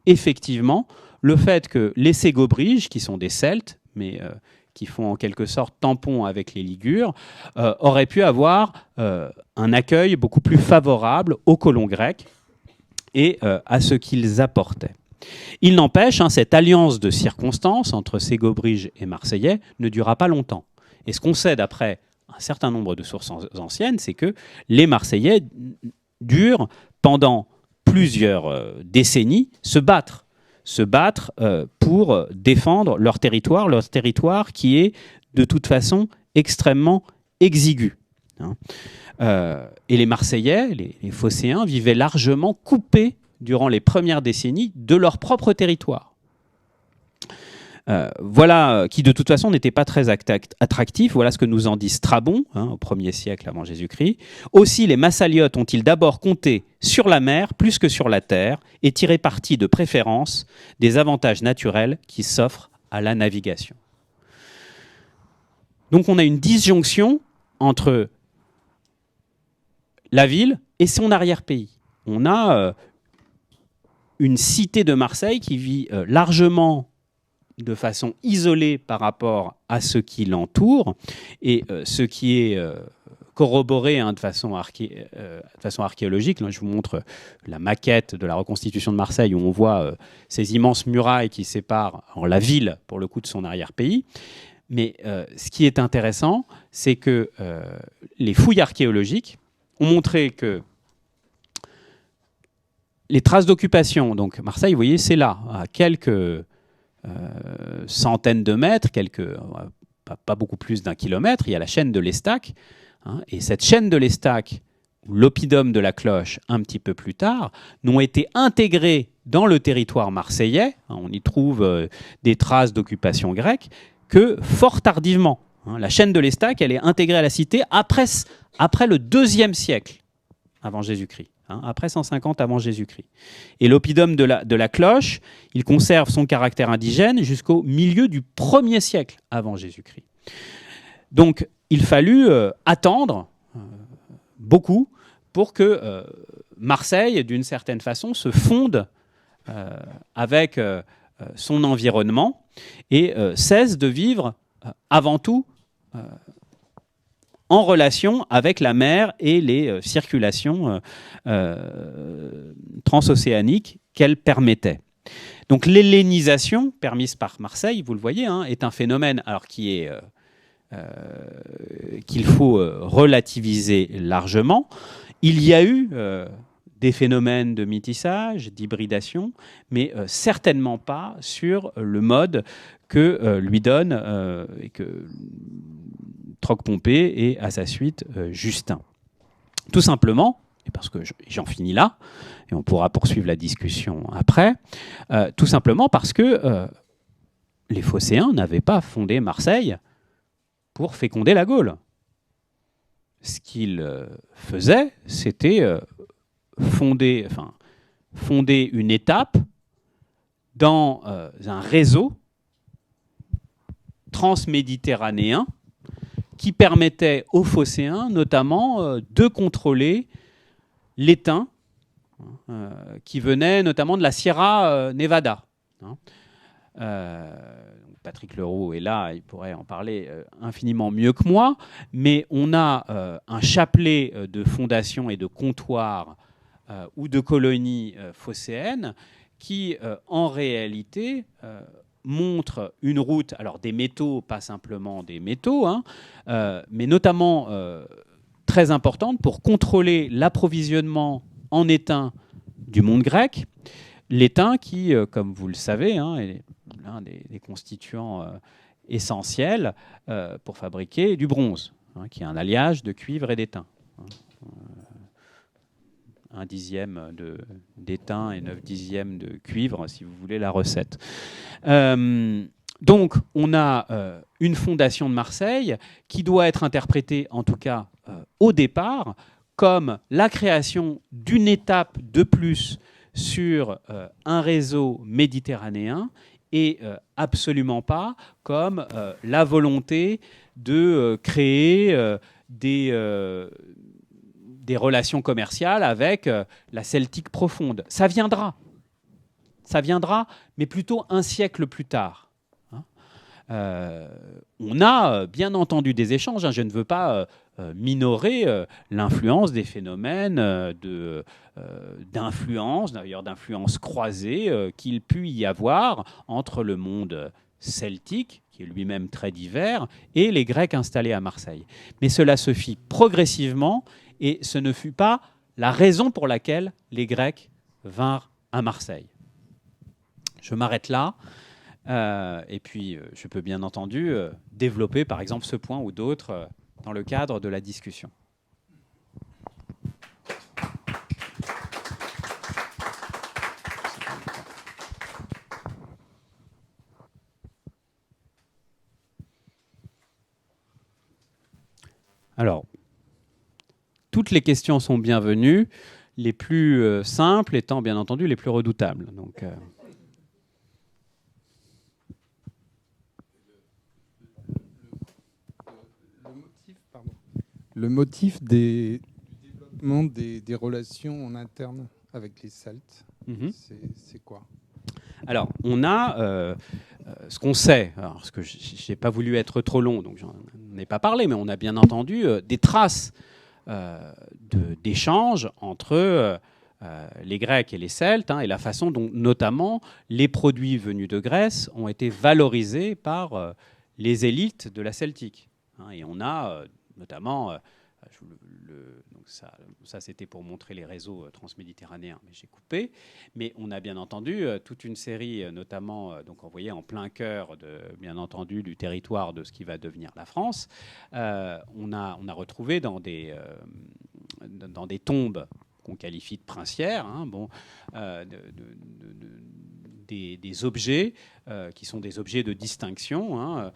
Speaker 1: effectivement, le fait que les Ségobriges, qui sont des Celtes, mais qui font en quelque sorte tampon avec les Ligures, auraient pu avoir un accueil beaucoup plus favorable aux colons grecs et à ce qu'ils apportaient. Il n'empêche, cette alliance de circonstances entre Ségobriges et Marseillais ne dura pas longtemps. Et ce qu'on sait d'après un certain nombre de sources anciennes, c'est que les Marseillais durent, pendant plusieurs décennies, se battre pour défendre leur territoire qui est de toute façon extrêmement exigu. Et les Marseillais, les Phocéens, vivaient largement coupés durant les premières décennies de leur propre territoire. Voilà, qui de toute façon n'était pas très attractif. Voilà ce que nous en dit Strabon, au 1er siècle avant Jésus-Christ. Aussi, les Massaliotes ont-ils d'abord compté sur la mer plus que sur la terre et tiré parti de préférence des avantages naturels qui s'offrent à la navigation. Donc on a une disjonction entre la ville et son arrière-pays. On a une cité de Marseille qui vit largement de façon isolée par rapport à ce qui l'entoure, et ce qui est corroboré de façon archéologique. Là, je vous montre la maquette de la reconstitution de Marseille, où on voit ces immenses murailles qui séparent la ville, pour le coup, de son arrière-pays. Mais ce qui est intéressant, c'est que les fouilles archéologiques ont montré que les traces d'occupation, donc Marseille, vous voyez, c'est là, à quelques centaines de mètres, pas beaucoup plus d'1 kilomètre, il y a la chaîne de l'Estaque, et cette chaîne de l'Estaque l'oppidum de la cloche un petit peu plus tard, n'ont été intégrés dans le territoire marseillais, on y trouve des traces d'occupation grecque, que fort tardivement. La chaîne de l'Estaque, elle est intégrée à la cité après le IIe siècle avant Jésus-Christ, après 150 avant Jésus-Christ. Et l'oppidum de la cloche, il conserve son caractère indigène jusqu'au milieu du 1er siècle avant Jésus-Christ. Donc, il fallut attendre beaucoup pour que Marseille, d'une certaine façon, se fonde avec son environnement et cesse de vivre avant tout en relation avec la mer et les circulations transocéaniques qu'elle permettait. Donc l'hellénisation permise par Marseille, vous le voyez, est un phénomène alors qu'il faut relativiser largement. Il y a eu des phénomènes de métissage, d'hybridation, mais certainement pas sur le mode que lui donne et que Troc-Pompée et à sa suite Justin. Tout simplement, et parce que j'en finis là, et on pourra poursuivre la discussion après, tout simplement parce que les Phocéens n'avaient pas fondé Marseille pour féconder la Gaule. Ce qu'ils faisaient, c'était fonder une étape dans un réseau transméditerranéen qui permettait aux Phocéens notamment de contrôler l'étain qui venait notamment de la Sierra Nevada. Patrick Leroux est là, il pourrait en parler infiniment mieux que moi, mais on a un chapelet de fondations et de comptoirs ou de colonies phocéennes qui, en réalité, montrent une route, alors des métaux, pas simplement des métaux, mais notamment très importante pour contrôler l'approvisionnement en étain du monde grec. L'étain qui, comme vous le savez, est l'un des constituants essentiels pour fabriquer du bronze, qui est un alliage de cuivre et d'étain. 1/10 d'étain et 9/10 de cuivre, si vous voulez la recette. Donc, on a une fondation de Marseille qui doit être interprétée, en tout cas au départ, comme la création d'une étape de plus sur un réseau méditerranéen et absolument pas comme la volonté de créer des relations commerciales avec la Celtique profonde. Ça viendra, mais plutôt un siècle plus tard. On a bien entendu des échanges, je ne veux pas minorer l'influence des phénomènes d'influence, d'ailleurs d'influence croisée qu'il peut y avoir entre le monde celtique, qui est lui-même très divers, et les Grecs installés à Marseille. Mais cela se fit progressivement et ce ne fut pas la raison pour laquelle les Grecs vinrent à Marseille. Je m'arrête là. Et puis, je peux bien entendu développer, par exemple, ce point ou d'autres dans le cadre de la discussion. Alors, toutes les questions sont bienvenues, les plus simples étant, bien entendu, les plus redoutables. Donc,
Speaker 2: le motif du développement des relations en interne avec les Celtes, c'est quoi?
Speaker 1: Alors, on a ce qu'on sait, alors, ce que je n'ai pas voulu être trop long, donc j'en ai pas parlé, mais on a bien entendu des traces d'échanges entre les Grecs et les Celtes, et la façon dont, notamment, les produits venus de Grèce ont été valorisés par les élites de la Celtique. Et on a notamment, donc ça c'était pour montrer les réseaux transméditerranéens, mais j'ai coupé. Mais on a bien entendu toute une série, notamment, donc envoyée en plein cœur, bien entendu, du territoire de ce qui va devenir la France. On a retrouvé dans des dans des tombes qu'on qualifie de princières, des objets qui sont des objets de distinction,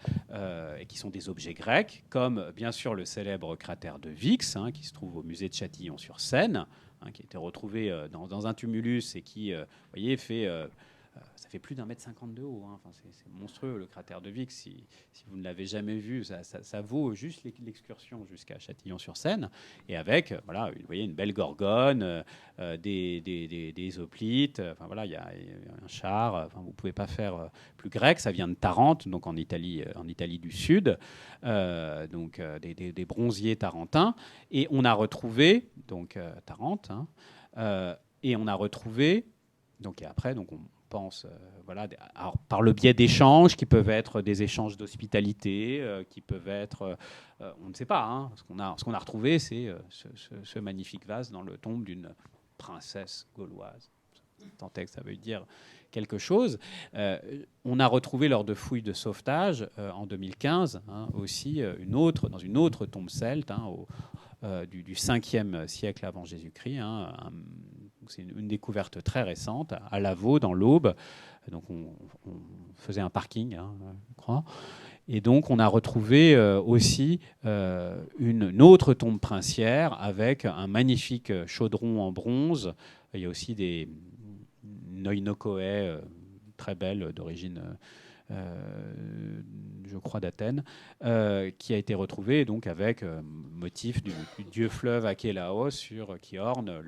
Speaker 1: et qui sont des objets grecs, comme bien sûr le célèbre cratère de Vix, qui se trouve au musée de Châtillon-sur-Seine, qui a été retrouvé dans un tumulus et qui, vous voyez, ça fait plus d'1,50 m de haut. Enfin, c'est monstrueux, le cratère de Vix. Si vous ne l'avez jamais vu, ça vaut juste l'excursion jusqu'à Châtillon-sur-Seine. Et avec, voilà, vous voyez, une belle gorgone, des hoplites. Enfin, voilà, il y a un char. Enfin, vous ne pouvez pas faire plus grec. Ça vient de Tarente, donc en Italie du Sud. Donc, des bronziers tarentins. Et on a retrouvé, donc, Tarente. Et on a retrouvé, donc, et après, donc, on pense, alors, par le biais d'échanges qui peuvent être des échanges d'hospitalité, qui peuvent être, on ne sait pas. Ce qu'on a retrouvé, c'est ce magnifique vase dans le tombe d'une princesse gauloise. Tant est que ça veut dire quelque chose. On a retrouvé lors de fouilles de sauvetage en 2015 aussi dans une autre tombe celte du 5e siècle avant Jésus-Christ. C'est une découverte très récente à Lavaux, dans l'Aube. Donc on faisait un parking, je crois. Et donc on a retrouvé aussi une autre tombe princière avec un magnifique chaudron en bronze. Il y a aussi des Noinokoé très belles d'origine, je crois, d'Athènes, qui a été retrouvé donc avec motif du dieu fleuve Akhélaos qui orne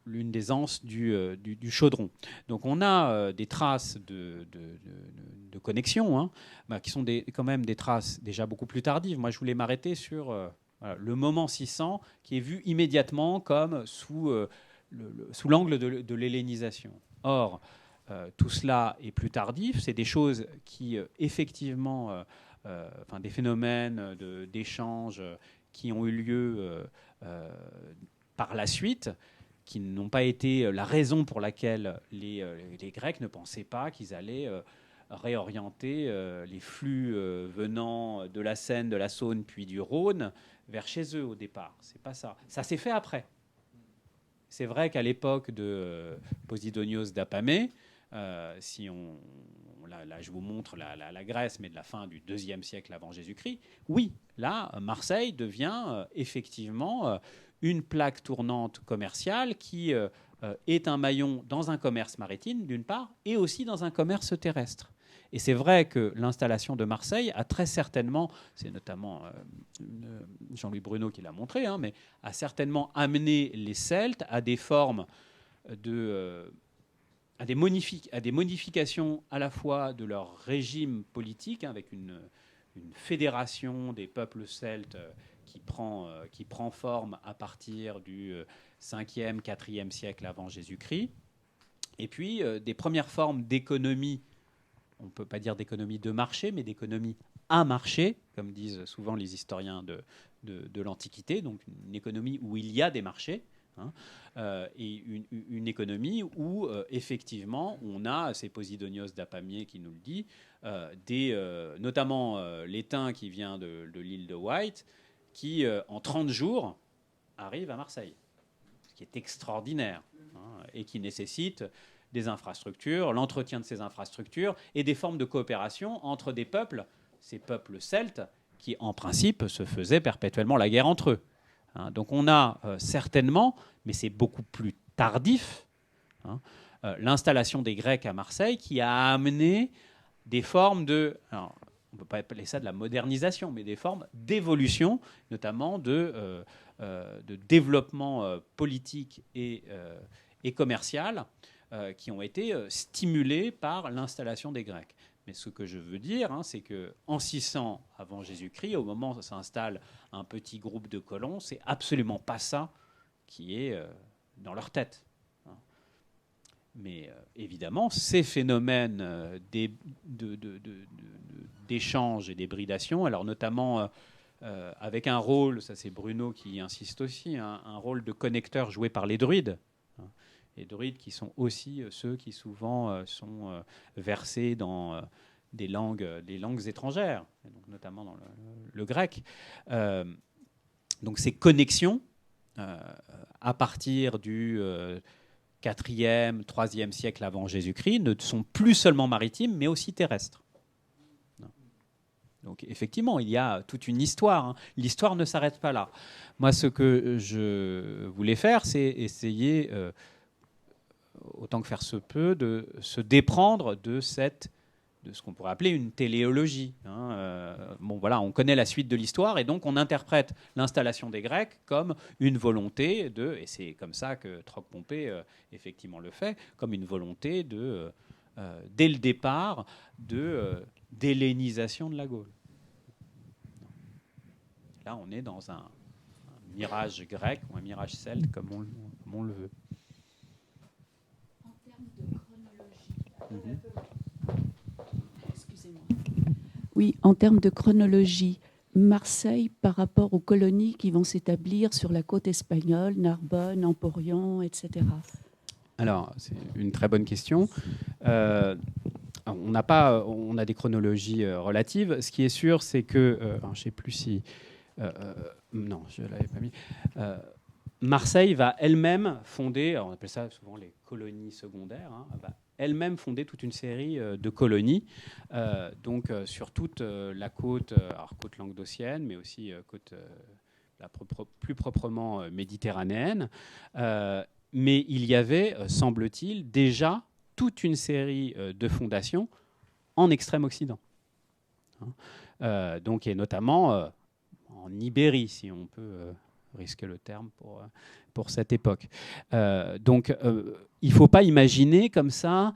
Speaker 1: l'une des anses du chaudron. Donc on a des traces de connexion, qui sont quand même des traces déjà beaucoup plus tardives. Moi, je voulais m'arrêter sur le moment 600, qui est vu immédiatement comme sous l'angle de l'hellénisation. Or, tout cela est plus tardif. C'est des choses qui, effectivement, des phénomènes d'échange qui ont eu lieu par la suite, qui n'ont pas été la raison pour laquelle les Grecs ne pensaient pas qu'ils allaient réorienter les flux venant de la Seine, de la Saône, puis du Rhône, vers chez eux au départ. C'est pas ça. Ça s'est fait après. C'est vrai qu'à l'époque de Posidonios d'Apamée, si là, je vous montre la Grèce, mais de la fin du IIe siècle avant Jésus-Christ, oui, là, Marseille devient effectivement une plaque tournante commerciale qui est un maillon dans un commerce maritime, d'une part, et aussi dans un commerce terrestre. Et c'est vrai que l'installation de Marseille a très certainement, c'est notamment Jean-Louis Bruno qui l'a montré, mais a certainement amené les Celtes à des formes à des modifications à la fois de leur régime politique, avec une fédération des peuples celtes qui prend forme à partir du 5e, 4e siècle avant Jésus-Christ, et puis des premières formes d'économie. On ne peut pas dire d'économie de marché, mais d'économie à marché, comme disent souvent les historiens de l'Antiquité, donc une économie où il y a des marchés, et une économie où, effectivement, on a, c'est Posidonios d'Apamée qui nous le dit, notamment l'étain qui vient de l'île de Wight, qui, en 30 jours, arrive à Marseille, ce qui est extraordinaire, et qui nécessite des infrastructures, l'entretien de ces infrastructures et des formes de coopération entre des peuples, ces peuples celtes, qui en principe se faisaient perpétuellement la guerre entre eux. Donc on a certainement, mais c'est beaucoup plus tardif, l'installation des Grecs à Marseille qui a amené des formes de... Alors, on ne peut pas appeler ça de la modernisation, mais des formes d'évolution, notamment de développement politique et commercial, qui ont été stimulés par l'installation des Grecs. Mais ce que je veux dire, c'est qu'en 600 avant Jésus-Christ, au moment où s'installe un petit groupe de colons, c'est absolument pas ça qui est dans leur tête. Mais évidemment, ces phénomènes d'échange et d'hybridation, alors notamment avec un rôle, ça c'est Bruno qui insiste aussi, un rôle de connecteur joué par les druides. Les druides qui sont aussi ceux qui souvent sont versés dans des langues étrangères, donc notamment dans le grec. Donc ces connexions, à partir du 4e, 3e siècle avant Jésus-Christ, ne sont plus seulement maritimes, mais aussi terrestres. Donc effectivement, il y a toute une histoire. Hein. L'histoire ne s'arrête pas là. Moi, ce que je voulais faire, c'est essayer, autant que faire se peut, de se déprendre de ce qu'on pourrait appeler une téléologie. Hein. Bon, voilà, on connaît la suite de l'histoire et donc on interprète l'installation des Grecs comme une volonté de, et c'est comme ça que Troc-Pompée effectivement le fait, comme une volonté de, dès le départ, d'hellénisation de la Gaule. Là, on est dans un mirage grec ou un mirage celte, comme on le veut.
Speaker 3: En termes de chronologie, excusez-moi. Oui, en termes de chronologie, Marseille par rapport aux colonies qui vont s'établir sur la côte espagnole, Narbonne, Emporion, etc.
Speaker 1: Alors, c'est une très bonne question. On a des chronologies relatives. Ce qui est sûr, c'est que, je ne sais plus si, non, je ne l'avais pas mis. Marseille va elle-même fonder, on appelle ça souvent les colonies secondaires, hein, va elle-même fonder toute une série de colonies, donc sur toute la côte, alors côte languedocienne, mais aussi côte plus proprement méditerranéenne. Mais il y avait, semble-t-il, déjà toute une série de fondations en Extrême-Occident. Donc, et notamment en Ibérie, si on peut risquer le terme pour cette époque. Donc, il ne faut pas imaginer comme ça.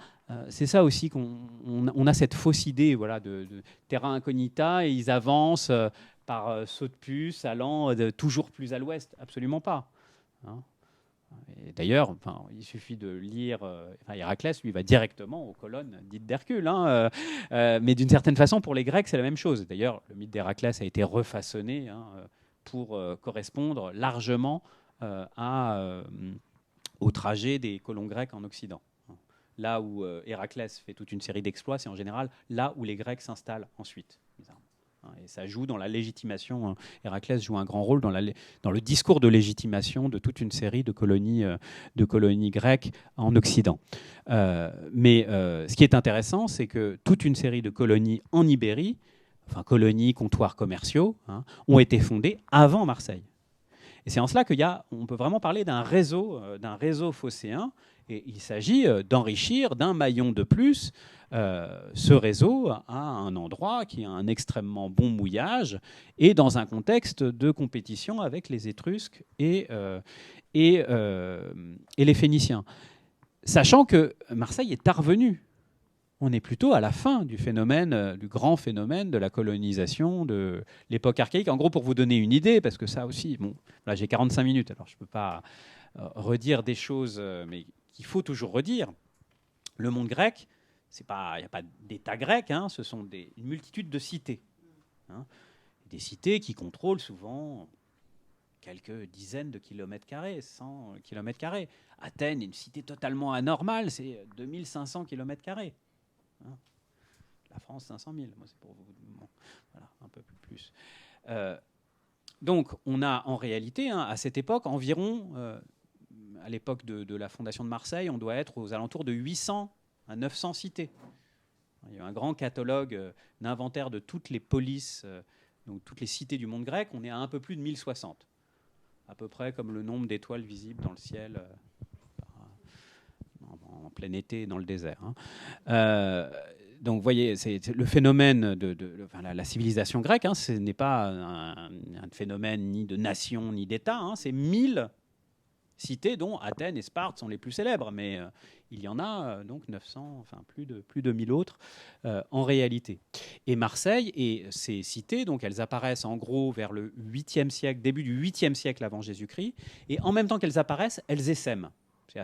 Speaker 1: C'est ça aussi qu'on a cette fausse idée, voilà, de terra incognita, et ils avancent par saut de puce, allant toujours plus à l'ouest. Absolument pas. Hein. D'ailleurs, il suffit de lire. Héraclès, lui, va directement aux colonnes dites d'Hercule. Hein, mais d'une certaine façon, pour les Grecs, c'est la même chose. D'ailleurs, le mythe d'Héraclès a été refaçonné pour correspondre largement au trajet des colons grecs en Occident. Là où Héraclès fait toute une série d'exploits, c'est en général là où les Grecs s'installent ensuite. Et ça joue dans la légitimation. Héraclès joue un grand rôle dans le discours de légitimation de toute une série de colonies grecques en Occident. Mais ce qui est intéressant, c'est que toute une série de colonies en Ibérie, enfin colonies, comptoirs commerciaux, ont été fondées avant Marseille. Et c'est en cela qu'on peut vraiment parler d'un réseau phocéen. Et il s'agit d'enrichir d'un maillon de plus ce réseau à un endroit qui a un extrêmement bon mouillage et dans un contexte de compétition avec les Étrusques et les Phéniciens. Sachant que Marseille est tard venue. On est plutôt à la fin du grand phénomène de la colonisation de l'époque archaïque. En gros, pour vous donner une idée, parce que ça aussi, bon, là j'ai 45 minutes, alors je ne peux pas redire des choses, mais qu'il faut toujours redire. Le monde grec, il n'y a pas d'État grec, hein, ce sont une multitude de cités. Hein, des cités qui contrôlent souvent quelques dizaines de kilomètres carrés, 100 kilomètres carrés. Athènes est une cité totalement anormale, c'est 2500 kilomètres carrés. Hein. La France, 500 000. Moi, c'est pour vous. Bon, voilà, un peu plus. Donc, on a en réalité, à cette époque, environ, à l'époque de la fondation de Marseille, on doit être aux alentours de 800 à 900 cités. Il y a un grand catalogue d'inventaire de toutes les polices, donc toutes les cités du monde grec. On est à un peu plus de 1060, à peu près comme le nombre d'étoiles visibles dans le ciel en plein été dans le désert. Hein. Donc, vous voyez, c'est le phénomène la civilisation grecque. Hein, ce n'est pas un phénomène ni de nation ni d'État. Hein, c'est 1000 cités dont Athènes et Sparte sont les plus célèbres, mais il y en a donc 900, enfin plus de 1000 autres en réalité. Et Marseille et ces cités, donc elles apparaissent en gros vers le 8e siècle, début du 8e siècle avant Jésus-Christ, et en même temps qu'elles apparaissent, elles essaiment.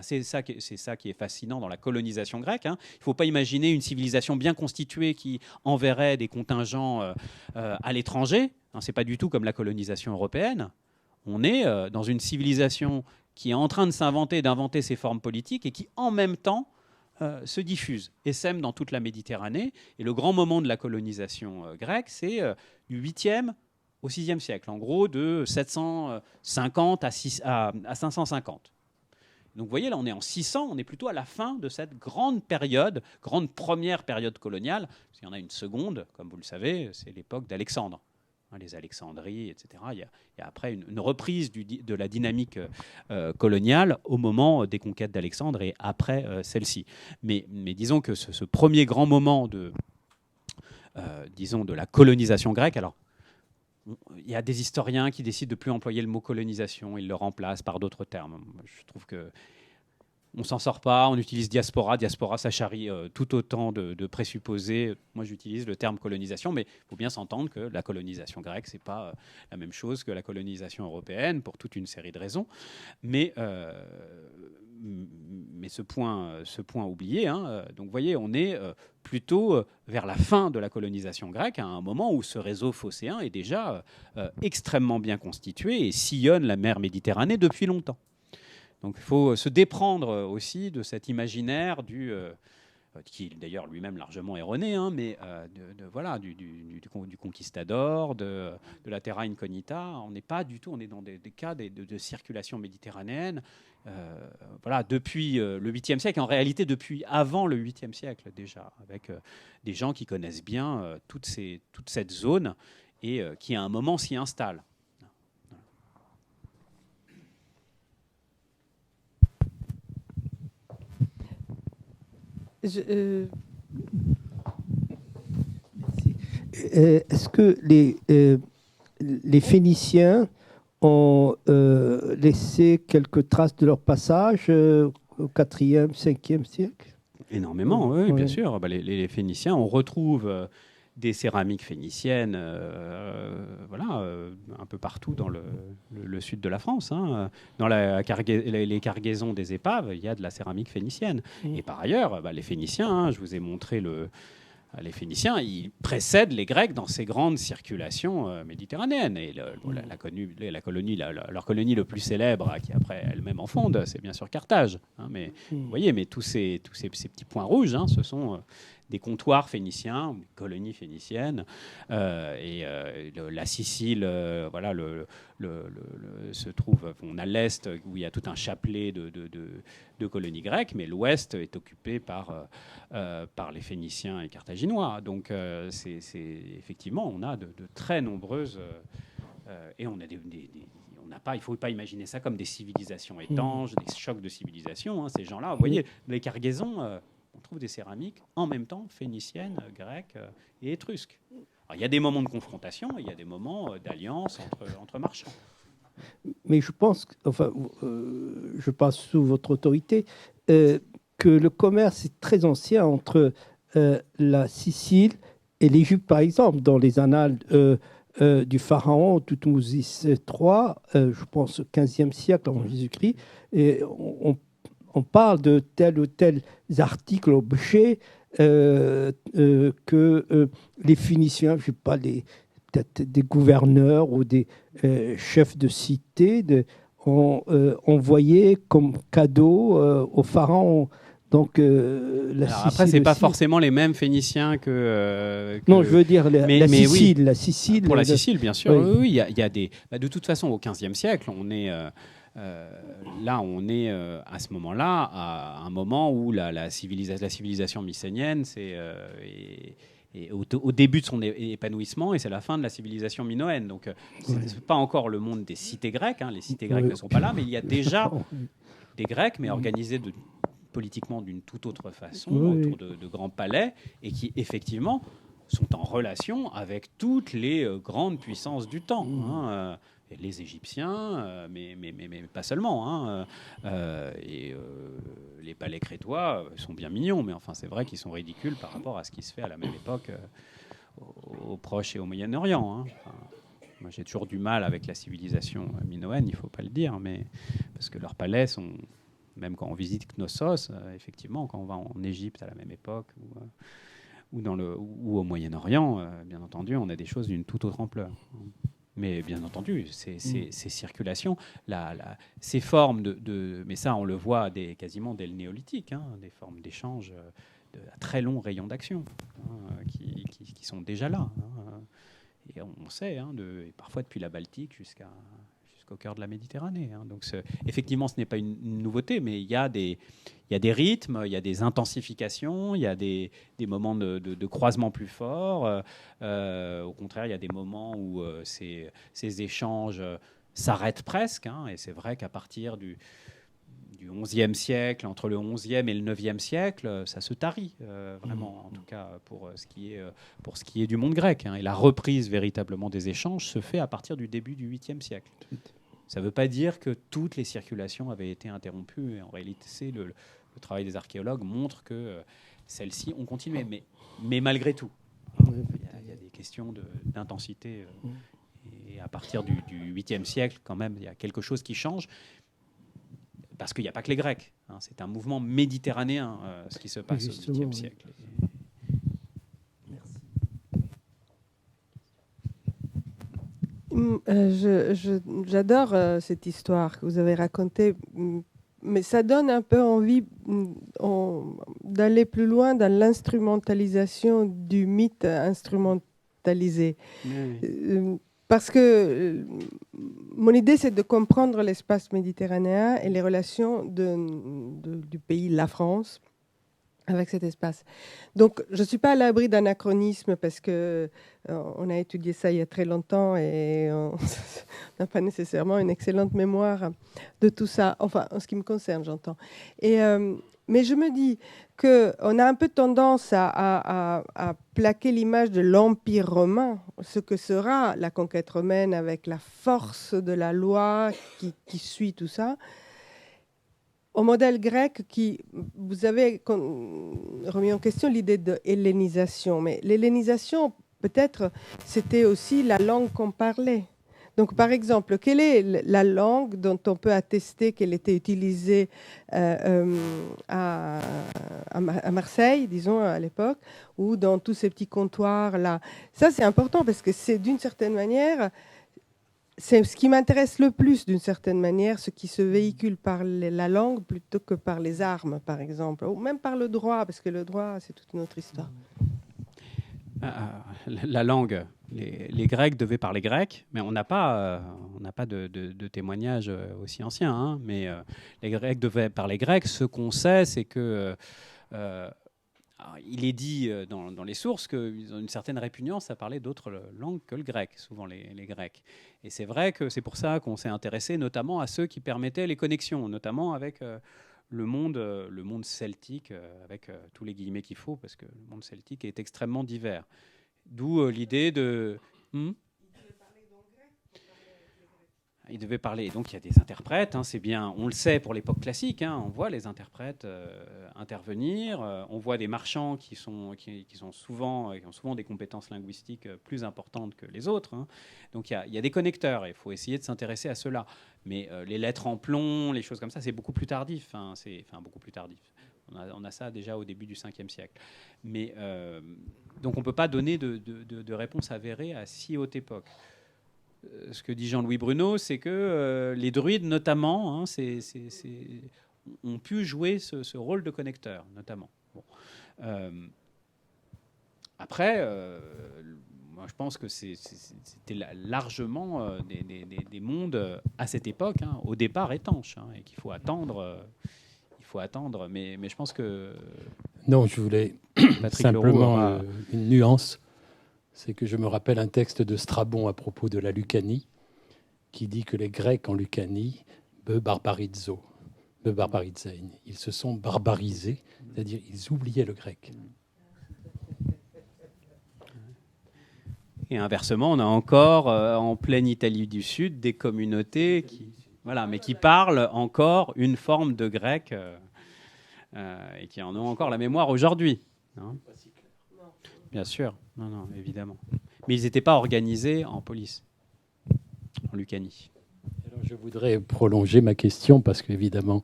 Speaker 1: C'est ça qui est fascinant dans la colonisation grecque. Hein. Il ne faut pas imaginer une civilisation bien constituée qui enverrait des contingents à l'étranger. Hein, ce n'est pas du tout comme la colonisation européenne. On est dans une civilisation qui est en train de d'inventer ses formes politiques et qui, en même temps, se diffuse et sème dans toute la Méditerranée. Et le grand moment de la colonisation grecque, c'est du 8e au 6e siècle, en gros de 750 à 550. Donc vous voyez, là on est en 600, on est plutôt à la fin de cette grande période, grande première période coloniale. Parce qu'il y en a une seconde, comme vous le savez, c'est l'époque d'Alexandre. Les Alexandries, etc. Il y a après une reprise de la dynamique coloniale au moment des conquêtes d'Alexandre et après celle-ci. Mais disons que ce premier grand moment de la colonisation grecque, alors il y a des historiens qui décident de ne plus employer le mot colonisation, ils le remplacent par d'autres termes. Je trouve que on s'en sort pas, on utilise diaspora. Diaspora, ça charrie tout autant de présupposés. Moi, j'utilise le terme colonisation, mais il faut bien s'entendre que la colonisation grecque, c'est pas la même chose que la colonisation européenne, pour toute une série de raisons. Mais ce point oublié, donc vous voyez, on est plutôt vers la fin de la colonisation grecque, à un moment où ce réseau phocéen est déjà extrêmement bien constitué et sillonne la mer Méditerranée depuis longtemps. Donc il faut se déprendre aussi de cet imaginaire qui est d'ailleurs lui-même largement erroné, mais du conquistador, de la terra incognita. On n'est pas du tout, on est dans des cas de circulation méditerranéenne. Depuis le 8e siècle, en réalité depuis avant le 8e siècle déjà, avec des gens qui connaissent bien toute cette zone et qui à un moment s'y installent.
Speaker 4: Est-ce que les Phéniciens ont laissé quelques traces de leur passage au 4e, 5e siècle?
Speaker 1: Énormément, oui, bien sûr. Les Phéniciens, on retrouve des céramiques phéniciennes un peu partout dans le sud de la France. Dans les cargaisons des épaves, il y a de la céramique phénicienne. Et par ailleurs, les Phéniciens, je vous ai montré les Phéniciens, ils précèdent les Grecs dans ces grandes circulations méditerranéennes. Et leur colonie le plus célèbre, qui après elle-même en fonde, c'est bien sûr Carthage. Mais vous voyez, tous ces petits points rouges, ce sont des comptoirs phéniciens, colonies phéniciennes, la Sicile, se trouve. On a l'est où il y a tout un chapelet de colonies grecques, mais l'ouest est occupé par les Phéniciens et Carthaginois. Donc, effectivement, on a de très nombreuses et on a il ne faut pas imaginer ça comme des civilisations étanches, des chocs de civilisation. Ces gens-là, vous voyez, les cargaisons. On trouve des céramiques en même temps phéniciennes, grecques et étrusques. Alors, il y a des moments de confrontation, il y a des moments d'alliance entre marchands.
Speaker 4: Mais je pense, je passe sous votre autorité, que le commerce est très ancien entre la Sicile et l'Égypte, par exemple, dans les annales du pharaon Thoutmôsis III, je pense au XVe siècle avant Jésus-Christ, et on parle de tel ou tel article, objet, que les Phéniciens, je ne sais pas, peut-être des gouverneurs ou des chefs de cité ont envoyé comme cadeau au pharaon. Donc,
Speaker 1: après, ce n'est pas forcément les mêmes Phéniciens que...
Speaker 4: Non, je veux dire la Sicile.
Speaker 1: Oui.
Speaker 4: La Sicile.
Speaker 1: Pour la Sicile, bien sûr. Oui, il y a des... de toute façon, au XVe siècle, on est... là, on est à ce moment-là, à un moment où la civilisation mycénienne, c'est au début de son épanouissement, et c'est la fin de la civilisation minoenne. Donc, c'est pas encore le monde des cités grecques. Les cités grecques ne sont pas là, mais il y a déjà des Grecs, mais organisés politiquement d'une toute autre façon, autour de grands palais, et qui, effectivement, sont en relation avec toutes les grandes puissances du temps. Les Égyptiens, mais pas seulement. Les palais crétois sont bien mignons, mais enfin, c'est vrai qu'ils sont ridicules par rapport à ce qui se fait à la même époque au Proche et au Moyen-Orient. Moi, j'ai toujours du mal avec la civilisation minoenne, il ne faut pas le dire, mais parce que leurs palais sont... Même quand on visite Knossos, effectivement, quand on va en Égypte à la même époque ou au Moyen-Orient, bien entendu, on a des choses d'une toute autre ampleur. Mais bien entendu, ces circulations, ces formes mais ça on le voit quasiment dès le néolithique, hein, des formes d'échange à très long rayon d'action, hein, qui sont déjà là. Hein. Et on sait, hein, parfois depuis la Baltique jusqu'au cœur de la Méditerranée. Hein. Donc effectivement, ce n'est pas une nouveauté, mais il y a des rythmes, il y a des intensifications, il y a des moments de croisement plus forts. Au contraire, il y a des moments où ces échanges s'arrêtent presque. Hein, et c'est vrai qu'à partir du XIe siècle, entre le XIe et le IXe siècle, ça se tarit, vraiment, en tout cas pour ce qui est du monde grec. Hein. Et la reprise véritablement des échanges se fait à partir du début du VIIIe siècle. Ça ne veut pas dire que toutes les circulations avaient été interrompues. Et en réalité, le travail des archéologues montre que celles-ci ont continué, mais malgré tout. Il y a des questions d'intensité. Et à partir du VIIIe siècle, quand même, il y a quelque chose qui change. Parce qu'il n'y a pas que les Grecs. Hein, c'est un mouvement méditerranéen, ce qui se passe au XXe siècle.
Speaker 5: Merci. J'adore cette histoire que vous avez racontée, mais ça donne un peu envie d'aller plus loin dans l'instrumentalisation du mythe instrumentalisé. Oui. Parce que mon idée, c'est de comprendre l'espace méditerranéen et les relations du pays, la France, avec cet espace. Donc, je ne suis pas à l'abri d'anachronisme parce qu'on a étudié ça il y a très longtemps et on n'a pas nécessairement une excellente mémoire de tout ça. Enfin, en ce qui me concerne, j'entends. Mais je me dis qu'on a un peu tendance à plaquer l'image de l'Empire romain, ce que sera la conquête romaine avec la force de la loi qui suit tout ça, au modèle grec vous avez remis en question l'idée de hellénisation. Mais l'hellénisation, peut-être, c'était aussi la langue qu'on parlait. Donc, par exemple, quelle est la langue dont on peut attester qu'elle était utilisée à Marseille, disons, à l'époque, ou dans tous ces petits comptoirs-là? Ça, c'est important parce que c'est, d'une certaine manière, c'est ce qui m'intéresse le plus, d'une certaine manière, ce qui se véhicule par la langue plutôt que par les armes, par exemple, ou même par le droit, parce que le droit, c'est toute une autre histoire.
Speaker 1: La langue, les Grecs devaient parler grec, mais on n'a pas de témoignages aussi anciens. Hein, mais les Grecs devaient parler grec. Ce qu'on sait, c'est que il est dit dans les sources qu'ils ont une certaine répugnance à parler d'autres langues que le grec, souvent les Grecs. Et c'est vrai que c'est pour ça qu'on s'est intéressé notamment à ceux qui permettaient les connexions, notamment avec le monde celtique, avec tous les guillemets qu'il faut, parce que le monde celtique est extrêmement divers. D'où l'idée de... Il devait parler. Donc il y a des interprètes, hein, c'est bien, on le sait pour l'époque classique, hein, on voit les interprètes intervenir, on voit des marchands qui ont souvent des compétences linguistiques plus importantes que les autres. Hein. Donc il y a des connecteurs, il faut essayer de s'intéresser à cela. Mais les lettres en plomb, les choses comme ça, c'est beaucoup plus tardif. Hein, beaucoup plus tardif. On a ça déjà au début du 5e siècle. Mais, donc on ne peut pas donner de réponse avérée à si haute époque. Ce que dit Jean-Louis Bruno, c'est que les druides, notamment, hein, ont pu jouer ce rôle de connecteur, notamment. Bon. Après, moi, je pense que c'était largement des mondes à cette époque, hein, au départ étanches, hein, et qu'il faut attendre. Mais je pense que...
Speaker 6: Non, je voulais simplement une nuance. C'est que je me rappelle un texte de Strabon à propos de la Lucanie qui dit que les Grecs en Lucanie, ils se sont barbarisés, c'est-à-dire ils oubliaient le grec.
Speaker 1: Et inversement, on a encore en pleine Italie du Sud des communautés qui parlent encore une forme de grec et qui en ont encore la mémoire aujourd'hui. Hein. Bien sûr, non, évidemment. Mais ils n'étaient pas organisés en police, en Lucanie.
Speaker 6: Alors, je voudrais prolonger ma question parce qu'évidemment,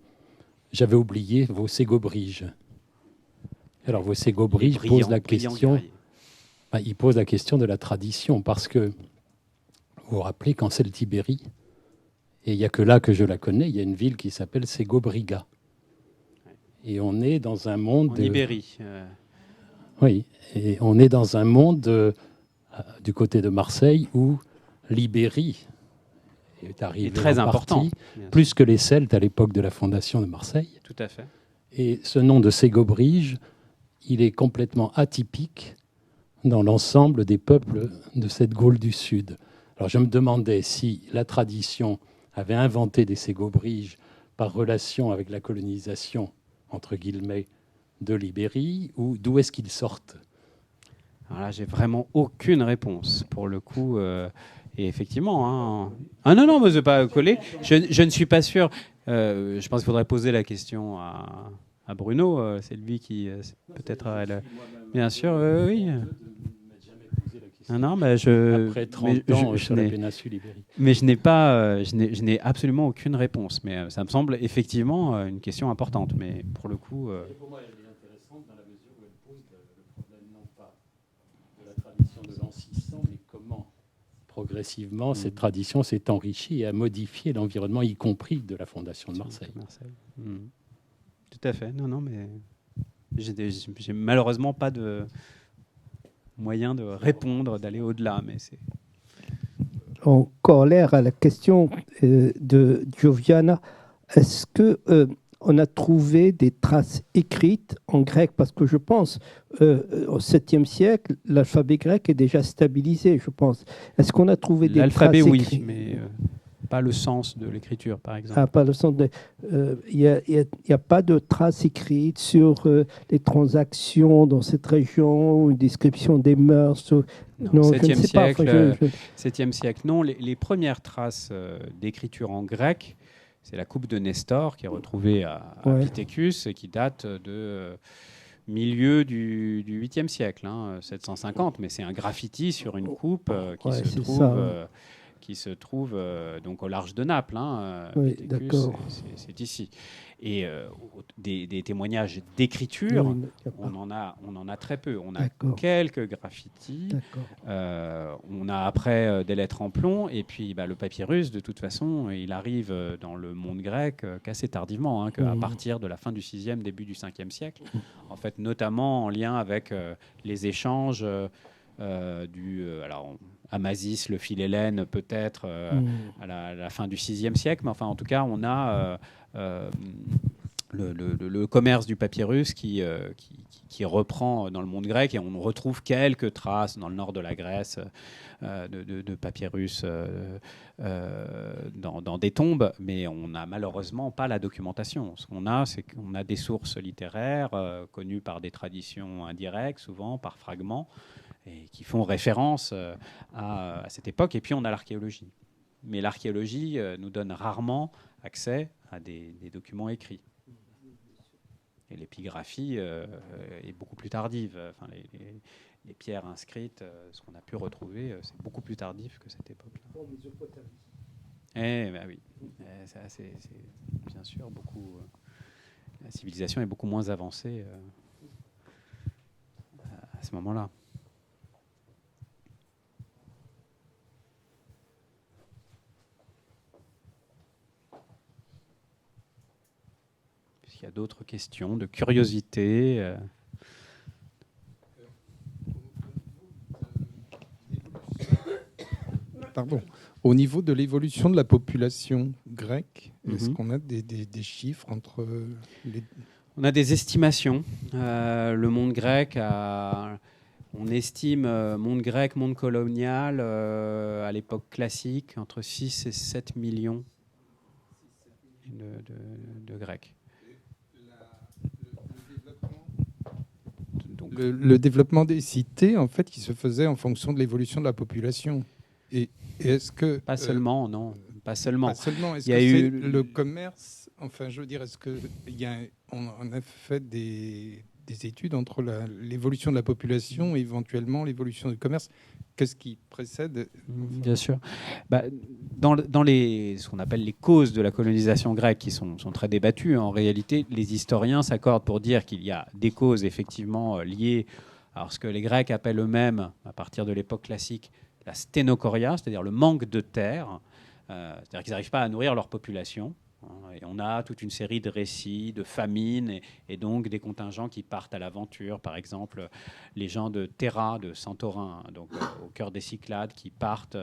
Speaker 6: j'avais oublié vos Ségobriges. Alors, vos Ségobriges posent la question. Il pose la question de la tradition parce que vous rappeler qu'en Celtibérie, et il n'y a que là que je la connais, il y a une ville qui s'appelle Segobriga. Et on est dans un monde...
Speaker 1: En Ibérie.
Speaker 6: Oui, et on est dans un monde du côté de Marseille où l'Ibérie est arrivée
Speaker 1: très
Speaker 6: en
Speaker 1: important,
Speaker 6: partie, plus que les Celtes à l'époque de la fondation de Marseille.
Speaker 1: Tout à fait.
Speaker 6: Et ce nom de Ségobrige, il est complètement atypique dans l'ensemble des peuples de cette Gaule du Sud. Alors je me demandais si la tradition avait inventé des Ségobriges par relation avec la colonisation, entre guillemets, de l'Ibérie, ou d'où est-ce qu'ils sortent?
Speaker 1: Alors là, j'ai vraiment aucune réponse pour le coup. Et effectivement, hein. Ah non, mais je ne vais pas coller. Je ne suis pas sûr. Je pense qu'il faudrait poser la question à Bruno. C'est lui qui peut-être. Bien sûr, oui. Non, mais
Speaker 6: après 30 ans sur la péninsule ibérique.
Speaker 1: Mais je n'ai absolument aucune réponse. Mais ça me semble effectivement une question importante. Mais pour le coup.
Speaker 6: Pour moi, elle est intéressante dans la mesure où elle pose le problème non pas de la tradition de l'an 600, mais comment progressivement cette tradition s'est enrichie et a modifié l'environnement, y compris de la fondation de Marseille.
Speaker 1: Tout à fait. Non, mais j'ai malheureusement pas de moyen de répondre, d'aller au-delà. Mais c'est
Speaker 4: en corollaire à la question de Gioviana, est-ce que on a trouvé des traces écrites en grec? Parce que je pense au 7e siècle, l'alphabet grec est déjà stabilisé, je pense. Est-ce qu'on a trouvé des traces écrites?
Speaker 1: L'alphabet, oui, mais pas le sens de l'écriture, par exemple.
Speaker 4: Ah, pas le sens de... Il n'y a pas de traces écrites sur les transactions dans cette région, ou une description des mœurs.
Speaker 1: Non, 7e siècle, 7e siècle, non. Les premières traces d'écriture en grec, c'est la coupe de Nestor qui est retrouvée à Pittacus et qui date de milieu du 8e siècle, 750. Mais c'est un graffiti sur une coupe qui se trouve donc au large de Naples. Pittacus, c'est ici. Et des témoignages d'écriture, on en a très peu. On a quelques graffitis. On a après des lettres en plomb. Et puis le papyrus, de toute façon, il arrive dans le monde grec qu'assez tardivement, qu'à partir de la fin du 6e, début du 5e siècle. En fait, notamment en lien avec les échanges Amasis, le Philhellène, peut-être à la fin du 6e siècle. Mais enfin, en tout cas, on a le commerce du papyrus qui reprend dans le monde grec, et on retrouve quelques traces dans le nord de la Grèce de papyrus dans des tombes, mais on n'a malheureusement pas la documentation. Ce qu'on a, c'est qu'on a des sources littéraires connues par des traditions indirectes, souvent par fragments, et qui font référence à cette époque. Et puis on a l'archéologie. Mais l'archéologie nous donne rarement accès à des documents écrits. Et l'épigraphie est beaucoup plus tardive. Enfin, les pierres inscrites, ce qu'on a pu retrouver, c'est beaucoup plus tardif que cette époque-là. Oui, c'est bien sûr beaucoup. La civilisation est beaucoup moins avancée à ce moment-là. Il y a d'autres questions de curiosité.
Speaker 2: Pardon. Au niveau de l'évolution de la population grecque, est-ce qu'on a des chiffres entre les...
Speaker 1: On a des estimations. Le monde grec, on estime monde grec, monde colonial, à l'époque classique, entre 6 et 7 millions de Grecs.
Speaker 2: Le développement des cités, en fait, qui se faisait en fonction de l'évolution de la population. Et est-ce que...
Speaker 1: Pas seulement, non. Pas seulement.
Speaker 2: Pas seulement. Est-ce que c'est le commerce... Enfin, je veux dire, est-ce qu'on a fait des études entre l'évolution de la population et éventuellement l'évolution du commerce? Qu'est-ce qui précède?
Speaker 1: Bien sûr. Dans ce qu'on appelle les causes de la colonisation grecque, qui sont très débattues, en réalité, les historiens s'accordent pour dire qu'il y a des causes effectivement liées à ce que les Grecs appellent eux-mêmes, à partir de l'époque classique, la sténochoria, c'est-à-dire le manque de terre, c'est-à-dire qu'ils n'arrivent pas à nourrir leur population. Et on a toute une série de récits de famines et donc des contingents qui partent à l'aventure. Par exemple, les gens de Terra, de Santorin, donc au cœur des Cyclades, qui partent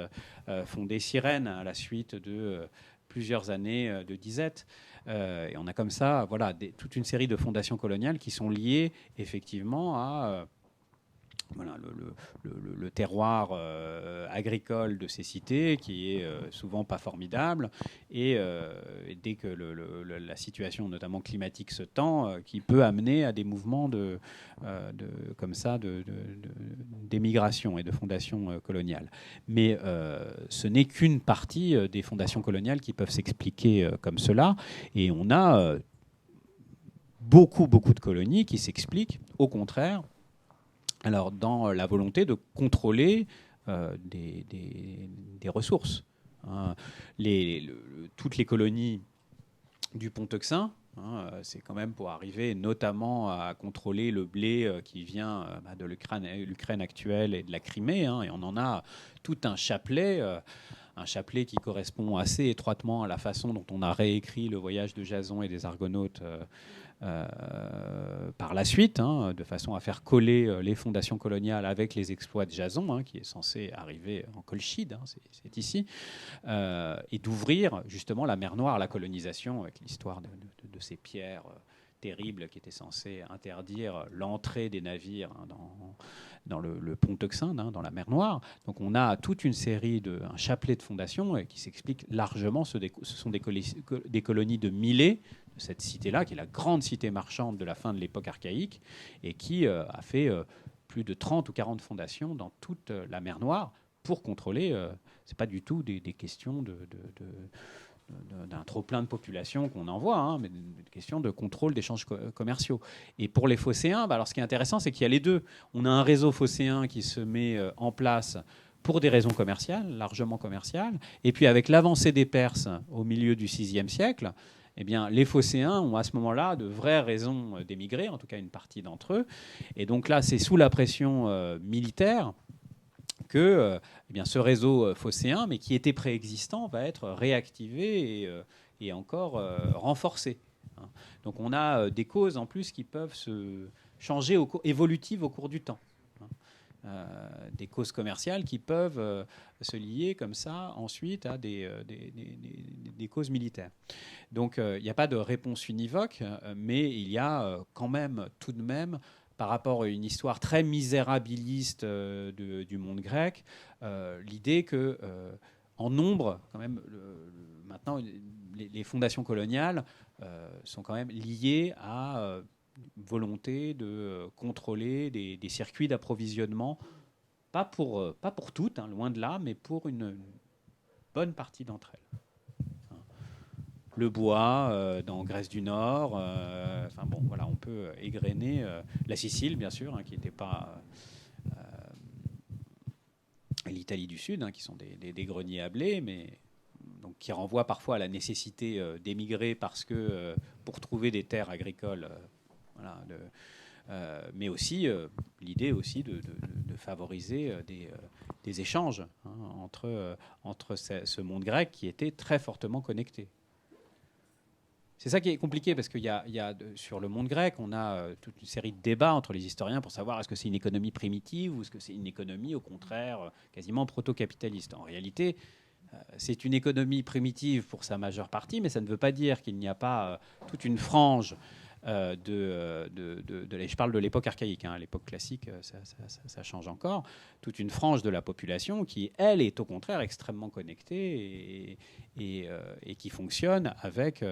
Speaker 1: fonder Cyrène à la suite de plusieurs années de disette. Et on a comme ça, voilà, toute une série de fondations coloniales qui sont liées effectivement à voilà, le terroir agricole de ces cités, qui est souvent pas formidable, et dès que la situation, notamment climatique, se tend, qui peut amener à des mouvements comme ça d'émigration et de fondations coloniales. Mais ce n'est qu'une partie des fondations coloniales qui peuvent s'expliquer comme cela, et on a beaucoup de colonies qui s'expliquent, au contraire, alors, dans la volonté de contrôler des ressources. Hein. Toutes les colonies du Pont-Euxin, c'est quand même pour arriver notamment à contrôler le blé qui vient de l'Ukraine actuelle et de la Crimée. Et on en a tout un chapelet qui correspond assez étroitement à la façon dont on a réécrit le voyage de Jason et des Argonautes par la suite, de façon à faire coller les fondations coloniales avec les exploits de Jason, qui est censé arriver en Colchide, c'est ici, et d'ouvrir justement la mer Noire à la colonisation, avec l'histoire de ces pierres terribles qui étaient censées interdire l'entrée des navires dans le Pont-Euxin, dans la mer Noire. Donc on a toute une série un chapelet de fondations qui s'explique largement. Ce sont des colonies de Milet, de cette cité-là, qui est la grande cité marchande de la fin de l'époque archaïque, et qui a fait plus de 30 ou 40 fondations dans toute la mer Noire pour contrôler. Ce n'est pas du tout des questions d'un trop-plein de population qu'on envoie, mais des questions de contrôle d'échanges commerciaux. Et pour les phocéens, alors ce qui est intéressant, c'est qu'il y a les deux. On a un réseau phocéen qui se met en place pour des raisons commerciales, largement commerciales, et puis avec l'avancée des Perses au milieu du VIe siècle, eh bien, les phocéens ont à ce moment-là de vraies raisons d'émigrer, en tout cas une partie d'entre eux. Et donc là, c'est sous la pression militaire que eh bien, ce réseau phocéen, mais qui était préexistant, va être réactivé et encore renforcé. Donc on a des causes en plus qui peuvent se changer, évolutives au cours du temps. Des causes commerciales qui peuvent se lier comme ça ensuite à des causes militaires. Donc il n'y a pas de réponse univoque, mais il y a quand même, tout de même, par rapport à une histoire très misérabiliste du monde grec, l'idée que, en nombre, quand même, maintenant, les fondations coloniales sont quand même liées à volonté de contrôler des circuits d'approvisionnement, pas pour toutes, loin de là, mais pour une bonne partie d'entre elles. Le bois dans Grèce du Nord, voilà, on peut égrener la Sicile, bien sûr, qui n'était pas l'Italie du Sud, qui sont des greniers à blé, mais donc, qui renvoient parfois à la nécessité d'émigrer parce que pour trouver des terres agricoles. Voilà, mais aussi l'idée aussi de favoriser des échanges entre ce monde grec qui était très fortement connecté. C'est ça qui est compliqué parce qu'il y a sur le monde grec, on a toute une série de débats entre les historiens pour savoir est-ce que c'est une économie primitive ou est-ce que c'est une économie au contraire quasiment proto-capitaliste. En réalité, c'est une économie primitive pour sa majeure partie, mais ça ne veut pas dire qu'il n'y a pas toute une frange je parle de l'époque archaïque, à l'époque classique, ça change encore. Toute une frange de la population qui, elle, est au contraire extrêmement connectée et qui fonctionne avec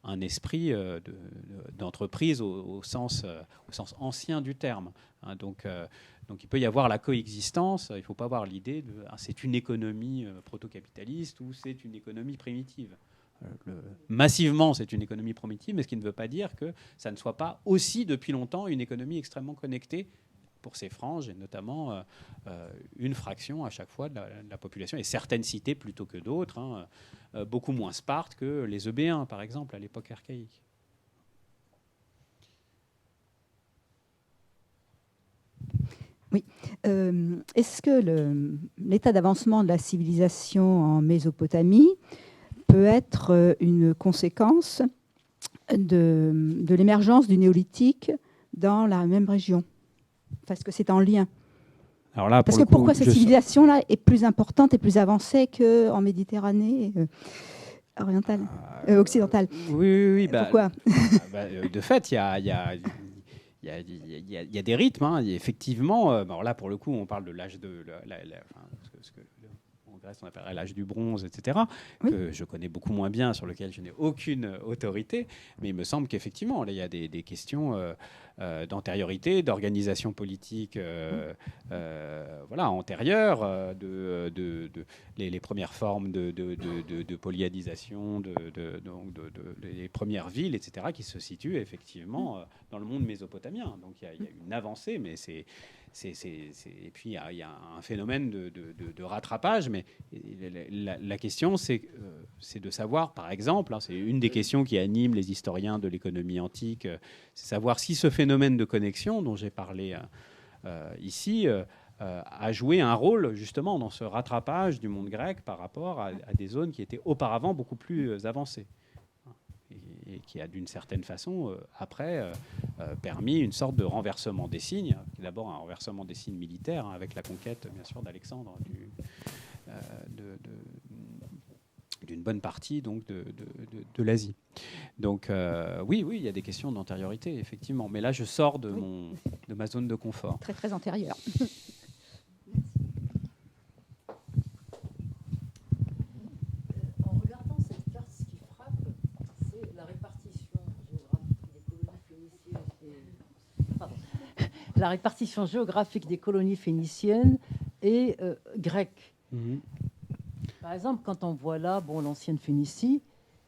Speaker 1: un esprit d'entreprise au sens ancien du terme. Donc il peut y avoir la coexistence. Il ne faut pas avoir l'idée de c'est une économie proto-capitaliste ou c'est une économie primitive. Massivement, c'est une économie primitive, mais ce qui ne veut pas dire que ça ne soit pas aussi depuis longtemps une économie extrêmement connectée pour ces franges, et notamment une fraction à chaque fois de la population, et certaines cités plutôt que d'autres, beaucoup moins Sparte que les Eubéens, par exemple, à l'époque archaïque.
Speaker 7: Est-ce que l'état d'avancement de la civilisation en Mésopotamie peut être une conséquence de l'émergence du néolithique dans la même région? Parce que c'est en lien.
Speaker 1: Alors là,
Speaker 7: Parce que pourquoi cette civilisation-là est plus importante et plus avancée qu'en Méditerranée orientale, occidentale?
Speaker 1: Oui.
Speaker 7: Pourquoi?
Speaker 1: De fait, il y a des rythmes. Hein. Effectivement, alors là, pour le coup, on parle de l'âge de... ce que en Grèce, on appellerait l'âge du bronze, etc., que je connais beaucoup moins bien, sur lequel je n'ai aucune autorité. Mais il me semble qu'effectivement, là, il y a des questions d'antériorité, d'organisation politique antérieure, les premières formes de polyadisation, les premières villes, etc., qui se situent effectivement dans le monde mésopotamien. Donc il y a une avancée, mais et puis il y a un phénomène de rattrapage, mais la question c'est de savoir, par exemple, c'est une des questions qui anime les historiens de l'économie antique, c'est savoir si ce phénomène de connexion dont j'ai parlé ici a joué un rôle justement dans ce rattrapage du monde grec par rapport à des zones qui étaient auparavant beaucoup plus avancées. Et qui a d'une certaine façon, après, permis une sorte de renversement des signes, d'abord un renversement des signes militaires, hein, avec la conquête, bien sûr, d'Alexandre, d'une bonne partie donc, de l'Asie. Donc oui, il y a des questions d'antériorité, effectivement. Mais là, je sors de ma zone de confort.
Speaker 7: Très, très antérieure.
Speaker 8: La répartition géographique des colonies phéniciennes et grecques.
Speaker 1: Mm-hmm.
Speaker 8: Par exemple, quand on voit là l'ancienne Phénicie,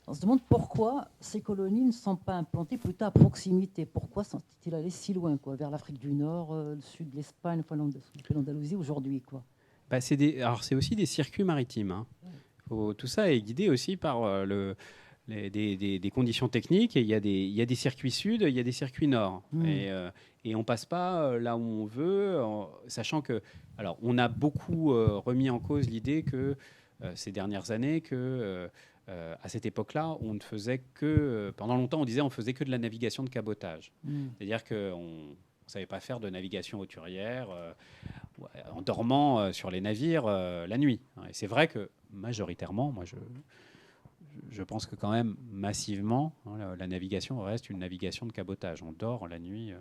Speaker 8: on se demande pourquoi ces colonies ne sont pas implantées plutôt à proximité. Pourquoi sont-ils allés si loin, vers l'Afrique du Nord, le sud de l'Espagne, l'Andalousie aujourd'hui,
Speaker 1: c'est aussi des circuits maritimes. Hein. Tout ça est guidé aussi par des conditions techniques. Et il y a des circuits sud, il y a des circuits nord. Et on passe pas là où on veut, sachant que... Alors, on a beaucoup remis en cause l'idée que, ces dernières années, que à cette époque-là, on ne faisait que... pendant longtemps, on disait on faisait que de la navigation de cabotage. C'est-à-dire qu'on ne savait pas faire de navigation hauturière en dormant sur les navires la nuit. Et c'est vrai que, majoritairement, moi, je pense que quand même, massivement, la navigation reste une navigation de cabotage. On dort la nuit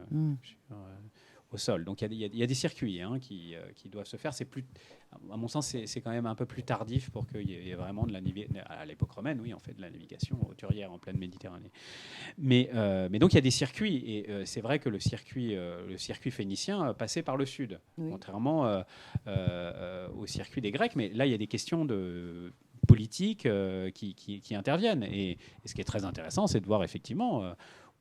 Speaker 1: au sol. Donc il y a des circuits qui doivent se faire. C'est plus, à mon sens, c'est quand même un peu plus tardif pour qu'il y ait vraiment de la navigation. À l'époque romaine, oui, on fait de la navigation hauturière en pleine Méditerranée. Mais donc il y a des circuits. Et c'est vrai que le circuit phénicien passait par le sud, contrairement au circuit des Grecs. Mais là, il y a des questions de politiques qui interviennent. Et ce qui est très intéressant, c'est de voir effectivement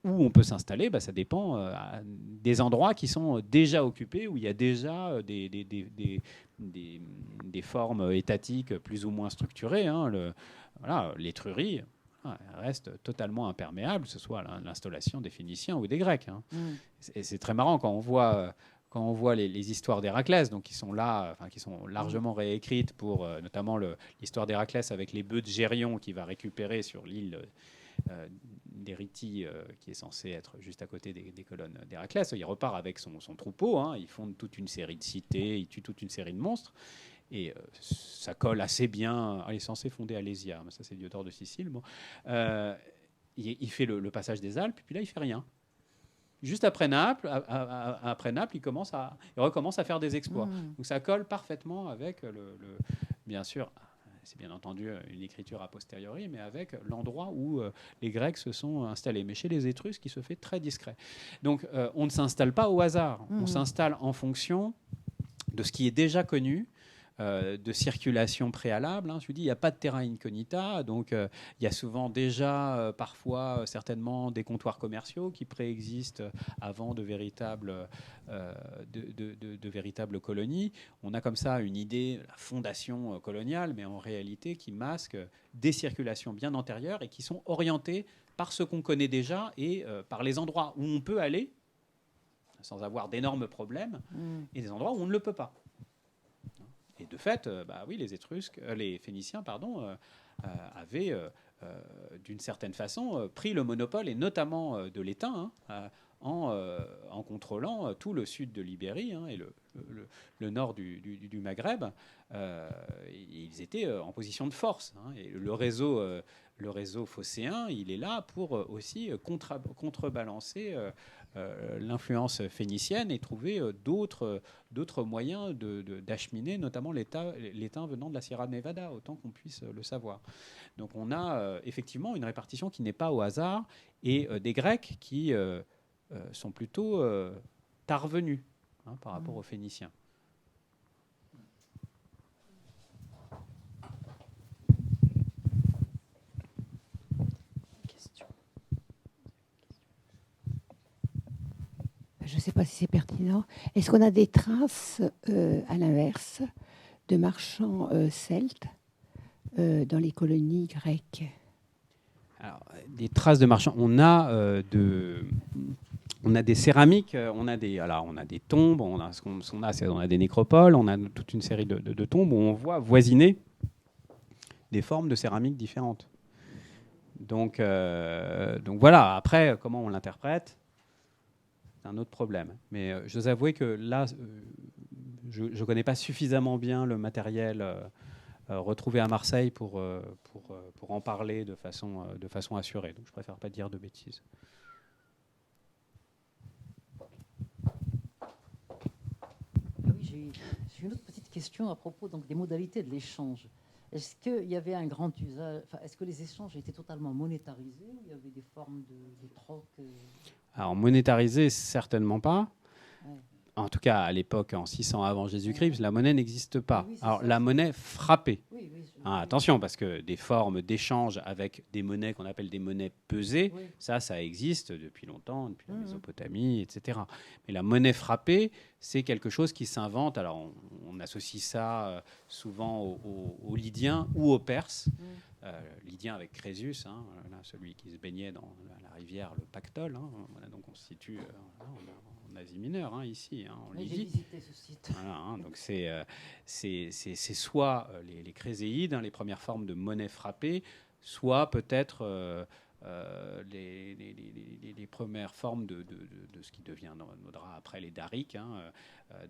Speaker 1: où on peut s'installer. Ça dépend des endroits qui sont déjà occupés, où il y a déjà des formes étatiques plus ou moins structurées. L'étrurie reste totalement imperméable, que ce soit l'installation des Phéniciens ou des Grecs. Et c'est très marrant quand on voit... Quand on voit les histoires d'Héraclès, donc qui sont là, qui sont largement réécrites pour notamment l'histoire d'Héraclès avec les bœufs de Gérion qu'il va récupérer sur l'île d'Éritie, qui est censée être juste à côté des colonnes d'Héraclès. Il repart avec son troupeau, il fonde toute une série de cités, il tue toute une série de monstres, et ça colle assez bien. Il est censé fonder Alésia, mais ça c'est Diodore de Sicile. Il fait le passage des Alpes, puis là il fait rien. Juste après Naples, il recommence à faire des exploits. Donc ça colle parfaitement avec bien sûr, c'est bien entendu une écriture a posteriori, mais avec l'endroit où les Grecs se sont installés. Mais chez les Étrusques, il se fait très discret. Donc on ne s'installe pas au hasard. On s'installe en fonction de ce qui est déjà connu, de circulation préalable. Je vous dis, il n'y a pas de terrain incognita, donc il y a souvent déjà, parfois, certainement, des comptoirs commerciaux qui préexistent avant de véritables colonies. On a comme ça une idée, la fondation coloniale, mais en réalité qui masque des circulations bien antérieures et qui sont orientées par ce qu'on connaît déjà et par les endroits où on peut aller. sans avoir d'énormes problèmes, et des endroits où on ne le peut pas. Et de fait, oui, les Phéniciens, avaient d'une certaine façon pris le monopole, et notamment de l'étain, en contrôlant tout le sud de l'Ibérie et le nord du Maghreb. Ils étaient en position de force. Et le réseau phocéen, il est là pour aussi contrebalancer l'influence phénicienne et trouver d'autres moyens d'acheminer, notamment l'étain venant de la Sierra Nevada, autant qu'on puisse le savoir. Donc on a effectivement une répartition qui n'est pas au hasard, et des Grecs qui sont plutôt tard venus par rapport aux Phéniciens.
Speaker 9: Je ne sais pas si c'est pertinent. Est-ce qu'on a des traces, à l'inverse, de marchands celtes dans les colonies grecques?
Speaker 1: Alors, des traces de marchands. On a des céramiques, on a des tombes, on a des nécropoles, on a toute une série de tombes où on voit voisiner des formes de céramique différentes. Donc voilà. Après, comment on l'interprète, c'est un autre problème. Mais je dois avouer que là, je ne connais pas suffisamment bien le matériel retrouvé à Marseille pour en parler de façon assurée. Donc je préfère pas dire de bêtises.
Speaker 8: J'ai une autre petite question à propos des modalités de l'échange. Est-ce qu'il y avait un grand usage, est-ce que les échanges étaient totalement monétarisés, ou il y avait des formes de troc
Speaker 1: Alors monétarisés, certainement pas.
Speaker 8: Ouais.
Speaker 1: En tout cas, à l'époque, en 600 avant Jésus-Christ, la monnaie n'existe pas.
Speaker 8: Oui,
Speaker 1: alors
Speaker 8: ça.
Speaker 1: la monnaie frappée.
Speaker 8: Oui,
Speaker 1: Attention, parce que des formes d'échange avec des monnaies qu'on appelle des monnaies pesées,
Speaker 8: oui.
Speaker 1: ça existe depuis longtemps, depuis la Mésopotamie, etc. Mais la monnaie frappée, c'est quelque chose qui s'invente. Alors, on associe ça souvent aux Lydiens ou aux Perses. Lydien avec Crésus, celui qui se baignait dans la rivière, le Pactole. Voilà, donc on se situe en Asie mineure, ici, en Lydie.
Speaker 8: J'ai visité ce site.
Speaker 1: Voilà, donc c'est soit les chréséides, les premières formes de monnaie frappée, soit peut-être les premières formes de ce qui deviendra après les dariques.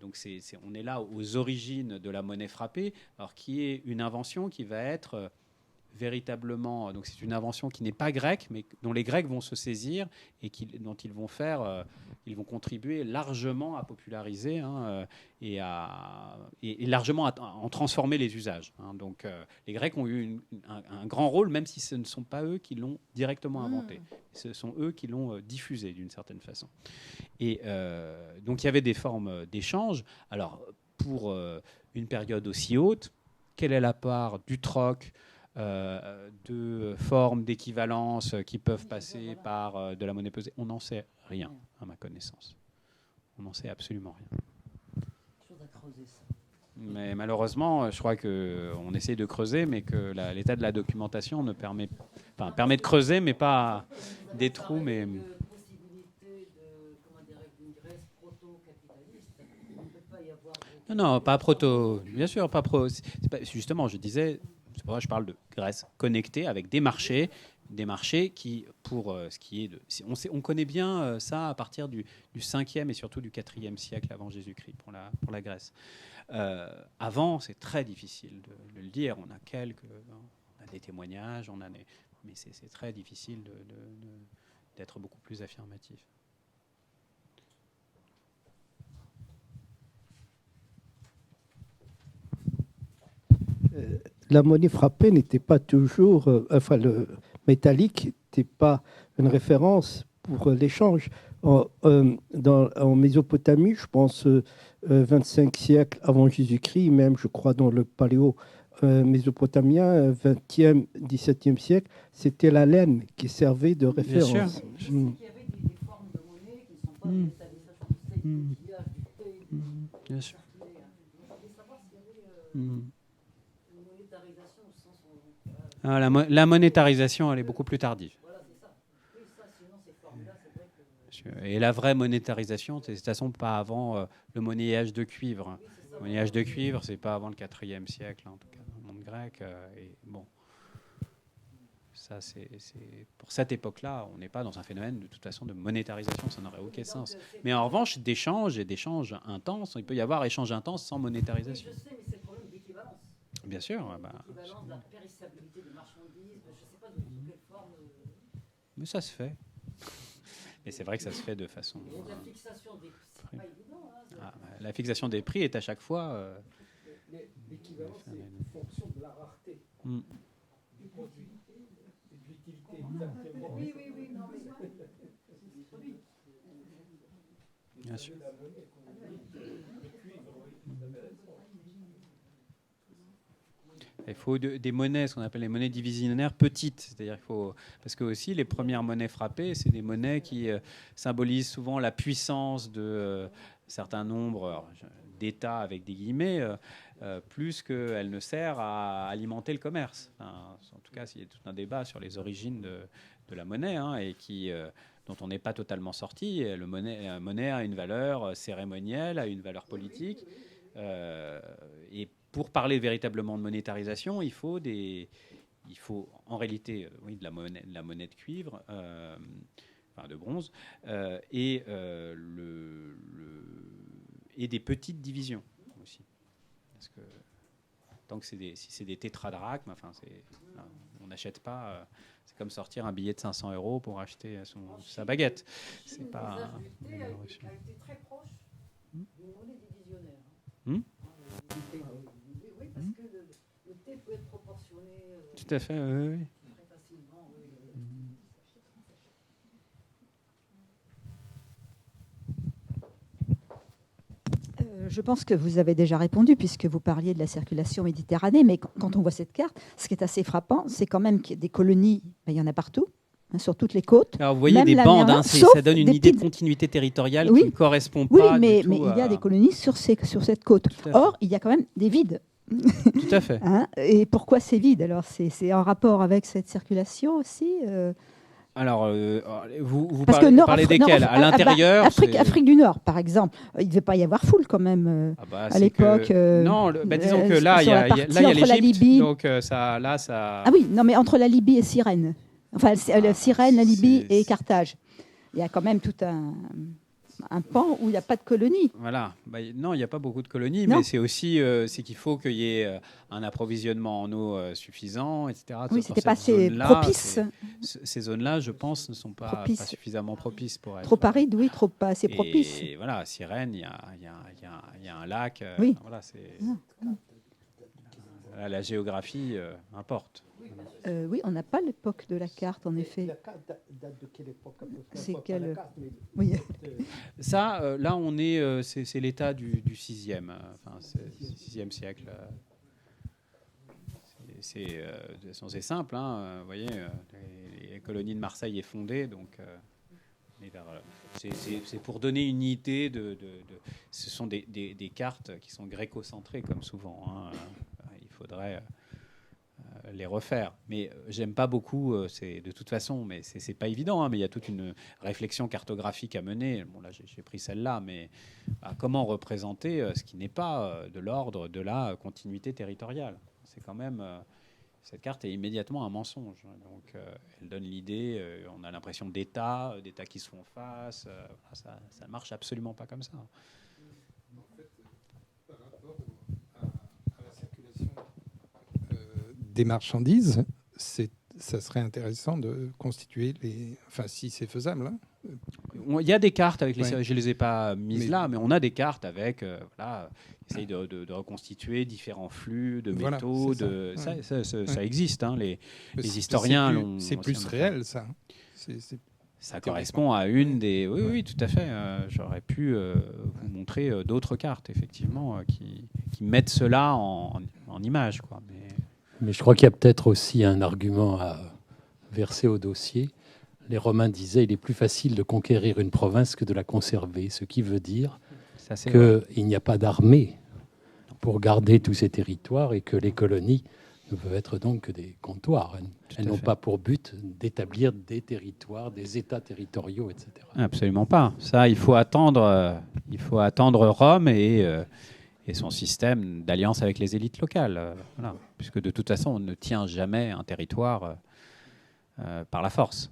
Speaker 1: Donc on est là aux origines de la monnaie frappée, alors qui est une invention qui va être véritablement, donc c'est une invention qui n'est pas grecque, mais dont les Grecs vont se saisir et dont ils vont contribuer largement à populariser et largement à en transformer les usages. Donc les Grecs ont eu un grand rôle, même si ce ne sont pas eux qui l'ont directement inventé. Ce sont eux qui l'ont diffusé d'une certaine façon. Et donc il y avait des formes d'échange. Alors pour une période aussi haute, quelle est la part du troc, de formes d'équivalence qui peuvent passer par de la monnaie pesée? On n'en sait rien, à ma connaissance. On n'en sait absolument rien.
Speaker 8: Chose à creuser, ça.
Speaker 1: Mais malheureusement, je crois qu'on essaie de creuser, mais que l'état de la documentation permet de creuser, mais pas des trous. Mais non, pas proto. Bien sûr, pas pro. Justement, je disais. C'est pour ça que je parle de Grèce connectée avec des marchés qui, pour ce qui est de... On connaît bien ça à partir du 5e et surtout du 4e siècle avant Jésus-Christ pour la Grèce. Avant, c'est très difficile de le dire. On a des témoignages, mais c'est très difficile d'être beaucoup plus affirmatif.
Speaker 4: La monnaie frappée n'était pas toujours, le métallique n'était pas une référence pour l'échange. En Mésopotamie, je pense 25 siècles avant Jésus-Christ, même je crois dans le paléo mésopotamien, 20e, 17e siècle, c'était la laine qui servait de référence.
Speaker 1: Bien sûr.
Speaker 8: Il y avait des formes de monnaie qui ne sont pas métallisées.
Speaker 1: Bien sûr. La monétarisation, elle est beaucoup plus tardive. Et la vraie monétarisation, c'est de toute façon pas avant le monnayage de cuivre. Le monnayage de cuivre, c'est pas avant le IVe siècle, en tout cas dans le monde grec. Et bon, ça, c'est pour cette époque-là, on n'est pas dans un phénomène de toute façon de monétarisation, ça n'aurait aucun sens. Mais en revanche, d'échanges et d'échanges intenses, il peut y avoir échange intense sans monétarisation.
Speaker 8: Je sais, mais c'est le problème d'équivalence.
Speaker 1: Bien sûr.
Speaker 8: L'équivalence de la périssabilité des marchandises, je ne sais pas sous quelle forme.
Speaker 1: Mais ça se fait. Et c'est vrai que ça se fait de façon.
Speaker 8: La fixation des prix, c'est pas évident.
Speaker 1: La fixation des prix est à chaque fois.
Speaker 4: L'équivalence, c'est une fonction de la rareté du produit et de l'utilité.
Speaker 8: Oui, non, mais.
Speaker 1: Bien sûr. Il faut des monnaies, ce qu'on appelle les monnaies divisionnaires petites. C'est-à-dire qu'il faut, parce que aussi les premières monnaies frappées, c'est des monnaies qui symbolisent souvent la puissance de certains nombres d'États avec des guillemets, plus qu'elle ne sert à alimenter le commerce. Enfin, en tout cas, il y a tout un débat sur les origines de la monnaie et dont on n'est pas totalement sorti. La monnaie a une valeur cérémonielle, a une valeur politique, et pour parler véritablement de monétarisation, il faut en réalité de la monnaie de cuivre, enfin de bronze, et des petites divisions aussi. Parce que tant que si c'est des tétradrachmes, on n'achète pas. C'est comme sortir un billet de 500 € pour acheter sa baguette. C'est pas.
Speaker 8: A été très proche d'une monnaie divisionnaire. Oui, parce que le thé peut être proportionné
Speaker 1: tout à fait, oui.
Speaker 8: très facilement.
Speaker 7: Je pense que vous avez déjà répondu puisque vous parliez de la circulation méditerranée, mais quand on voit cette carte, ce qui est assez frappant, c'est quand même qu'il y a des colonies, il y en a partout, sur toutes les côtes.
Speaker 1: Alors vous voyez
Speaker 7: même
Speaker 1: des
Speaker 7: la
Speaker 1: bandes,
Speaker 7: mer,
Speaker 1: ça donne une
Speaker 7: des
Speaker 1: idée de
Speaker 7: petites...
Speaker 1: continuité territoriale
Speaker 7: Oui.
Speaker 1: qui ne correspond
Speaker 7: Oui,
Speaker 1: pas
Speaker 7: mais
Speaker 1: du tout
Speaker 7: il y a des colonies sur cette côte. Or, il y a quand même des vides.
Speaker 1: Tout à fait.
Speaker 7: Et pourquoi c'est vide? Alors, c'est en rapport avec cette circulation aussi
Speaker 1: Alors, vous
Speaker 7: Parce
Speaker 1: parlez,
Speaker 7: que
Speaker 1: parlez desquels? À l'intérieur
Speaker 7: Afrique du Nord, par exemple. Il ne devait pas y avoir foule quand même à l'époque.
Speaker 1: Non, disons que là, il y a l'Égypte. Donc, ça.
Speaker 7: Ah oui, non, mais entre la Libye et Cyrène. Enfin, Cyrène, la Libye et Carthage. Il y a quand même tout un pan où il n'y a pas de colonies.
Speaker 1: Voilà. Non, il n'y a pas beaucoup de colonies,
Speaker 7: Non.
Speaker 1: mais c'est aussi c'est qu'il faut qu'il y ait un approvisionnement en eau suffisant, etc.
Speaker 7: Oui, c'était pas assez propice.
Speaker 1: Ces zones-là, je pense, ne sont pas suffisamment propices pour être...
Speaker 7: Trop arides, oui, pas assez propices.
Speaker 1: Et voilà, à Cyrène, il y a un lac.
Speaker 7: Oui.
Speaker 1: Voilà, la géographie importe.
Speaker 7: Oui, on n'a pas l'époque de la carte, en effet.
Speaker 4: La carte date de quelle époque?
Speaker 7: C'est quelle...
Speaker 4: Oui.
Speaker 1: Ça, là, on est, c'est l'état du 6e, enfin, 6e siècle. C'est simple, vous voyez, les colonies de Marseille est fondée, donc c'est pour donner une idée ce sont des cartes qui sont gréco-centrées, comme souvent. Il faudrait les refaire. Mais j'aime pas beaucoup, de toute façon, mais c'est pas évident, mais il y a toute une réflexion cartographique à mener. Bon, là, j'ai pris celle-là, mais comment représenter ce qui n'est pas de l'ordre de la continuité territoriale? C'est quand même... cette carte est immédiatement un mensonge. Donc, elle donne l'idée, on a l'impression d'États qui se font face. Ça ne marche absolument pas comme ça.
Speaker 2: En fait, par rapport à la circulation des marchandises, ça serait intéressant de constituer enfin, si c'est faisable.
Speaker 1: Il y a des cartes avec je ne les ai pas mises là, mais on a des cartes avec, essaye de reconstituer différents flux de métaux. Ça existe. Les historiens l'ont.
Speaker 2: C'est plus réel, ça.
Speaker 1: Ça correspond à une des... Oui, tout à fait. J'aurais pu vous montrer d'autres cartes, effectivement, qui mettent cela en image, quoi.
Speaker 6: Mais je crois qu'il y a peut-être aussi un argument à verser au dossier. Les Romains disaient qu'il est plus facile de conquérir une province que de la conserver, ce qui veut dire qu'il n'y a pas d'armée pour garder tous ces territoires et que les colonies ne peuvent être donc que des comptoirs. Elles n'ont pas pour but d'établir des territoires, des États territoriaux, etc.
Speaker 1: Absolument pas. Ça, il faut attendre Rome et son système d'alliance avec les élites locales. Voilà. Puisque de toute façon, on ne tient jamais un territoire par la force.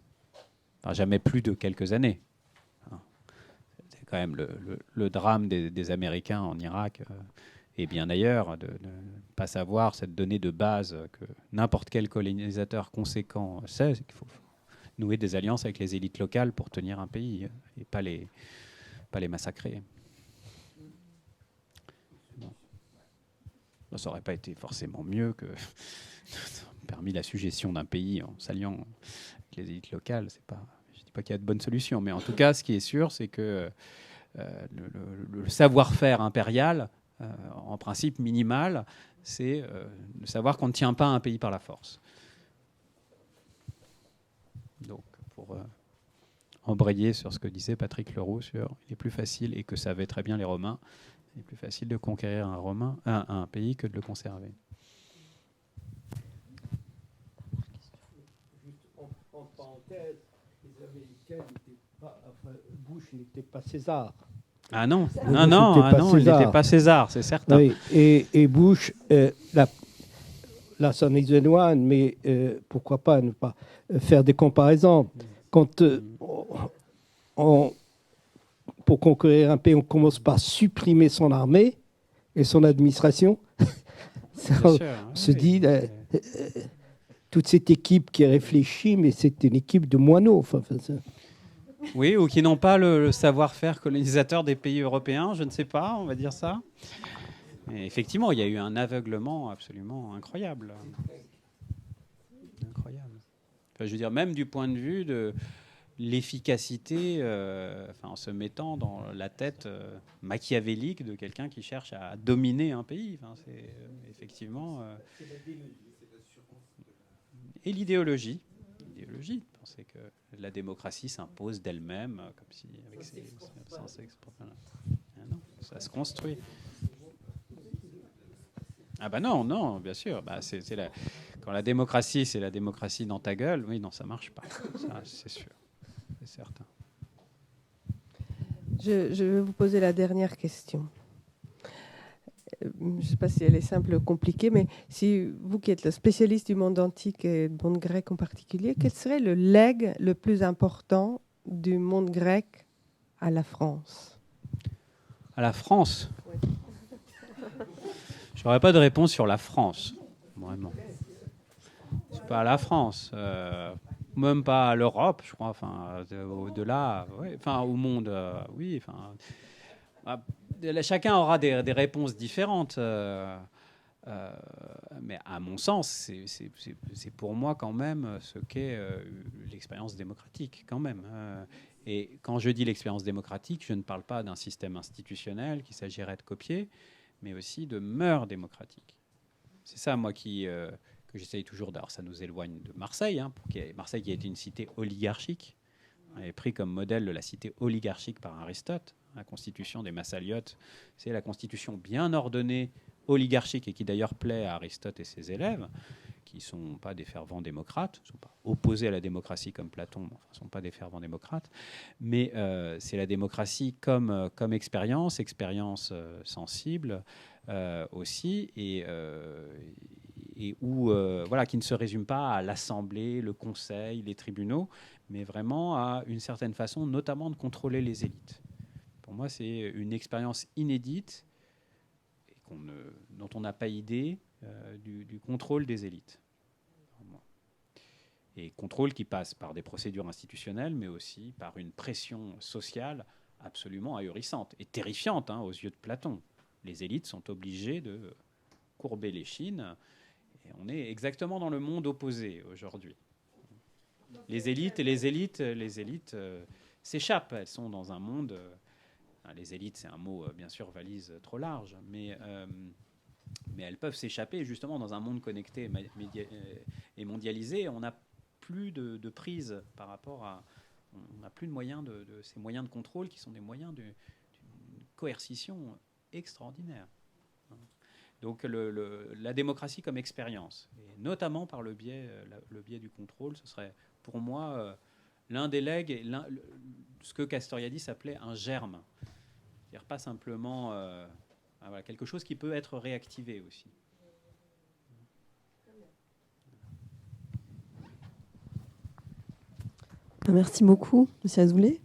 Speaker 1: Enfin, jamais plus de quelques années. C'est quand même le drame des Américains en Irak et bien ailleurs, de ne pas savoir cette donnée de base que n'importe quel colonisateur conséquent sait, c'est qu'il faut nouer des alliances avec les élites locales pour tenir un pays et pas les massacrer. Bon. Ça n'aurait pas été forcément mieux que permis la suggestion d'un pays en s'alliant avec les élites locales. C'est pas, je ne dis pas qu'il y a de bonnes solutions, mais en tout cas, ce qui est sûr, c'est que le savoir-faire impérial, en principe minimal, c'est de savoir qu'on ne tient pas un pays par la force. Donc, pour embrayer sur ce que disait Patrick Leroux, il est plus facile, et que savaient très bien les Romains, il est plus facile de conquérir un pays que de le conserver.
Speaker 4: En parenthèse, les Américains n'étaient pas, Bush n'était pas César.
Speaker 1: Ah non,
Speaker 4: il n'était
Speaker 1: pas César, c'est certain.
Speaker 4: Oui, et Bush, là, c'en est éloigne, mais pourquoi pas ne pas faire des comparaisons. Quand pour conquérir un pays, on commence par supprimer son armée et son administration. On se dit, toute cette équipe qui réfléchit, mais c'est une équipe de moineaux.
Speaker 1: Oui, ou qui n'ont pas le savoir-faire colonisateur des pays européens, je ne sais pas, on va dire ça. Mais effectivement, il y a eu un aveuglement absolument incroyable. Incroyable. Enfin, je veux dire, même du point de vue de l'efficacité, en se mettant dans la tête machiavélique de quelqu'un qui cherche à dominer un pays. Enfin, c'est effectivement... Et l'idéologie. L'idéologie, penser que la démocratie s'impose d'elle-même, comme si avec non, ça se construit. Ah bah non, bien sûr. Bah quand la démocratie, c'est la démocratie dans ta gueule, oui, non, ça marche pas. Ça, c'est sûr, c'est certain.
Speaker 5: Je vais vous poser la dernière question. Je ne sais pas si elle est simple ou compliquée, mais si vous qui êtes le spécialiste du monde antique et du monde grec en particulier, quel serait le legs le plus important du monde grec à la France?
Speaker 1: À la France? Oui. Je n'aurais pas de réponse sur la France, vraiment. C'est pas à la France, même pas à l'Europe, je crois, enfin, au-delà, ouais, enfin, au monde, oui, enfin... chacun aura des réponses différentes, mais à mon sens, c'est pour moi quand même ce qu'est l'expérience démocratique, quand même. Et quand je dis l'expérience démocratique, je ne parle pas d'un système institutionnel qu'il s'agirait de copier, mais aussi de mœurs démocratiques. C'est ça, moi, que j'essaye toujours d'avoir. Ça nous éloigne de Marseille, Marseille qui a été une cité oligarchique. On avait pris comme modèle de la cité oligarchique par Aristote. La constitution des Massaliotes, c'est la constitution bien ordonnée, oligarchique, et qui d'ailleurs plaît à Aristote et ses élèves, qui ne sont pas des fervents démocrates, ne sont pas opposés à la démocratie comme Platon, mais ne sont pas des fervents démocrates, mais c'est la démocratie comme expérience sensible aussi, et où, qui ne se résume pas à l'Assemblée, le Conseil, les tribunaux, mais vraiment à une certaine façon, notamment de contrôler les élites. Pour moi, c'est une expérience inédite et dont on n'a pas idée du contrôle des élites. Et contrôle qui passe par des procédures institutionnelles, mais aussi par une pression sociale absolument ahurissante et terrifiante aux yeux de Platon. Les élites sont obligées de courber les chines, et on est exactement dans le monde opposé aujourd'hui. Les élites s'échappent, elles sont dans un monde... les élites, c'est un mot, bien sûr, valise trop large, mais elles peuvent s'échapper justement dans un monde connecté et mondialisé. On n'a plus de prise par rapport à... On n'a plus de moyens de ces moyens de contrôle qui sont des moyens d'une coercition extraordinaire. Donc la démocratie comme expérience, et notamment par le biais du contrôle. Ce serait pour moi l'un des legs, ce que Castoriadis appelait un germe. C'est-à-dire pas simplement voilà, quelque chose qui peut être réactivé aussi.
Speaker 10: Merci beaucoup, M. Azoulay.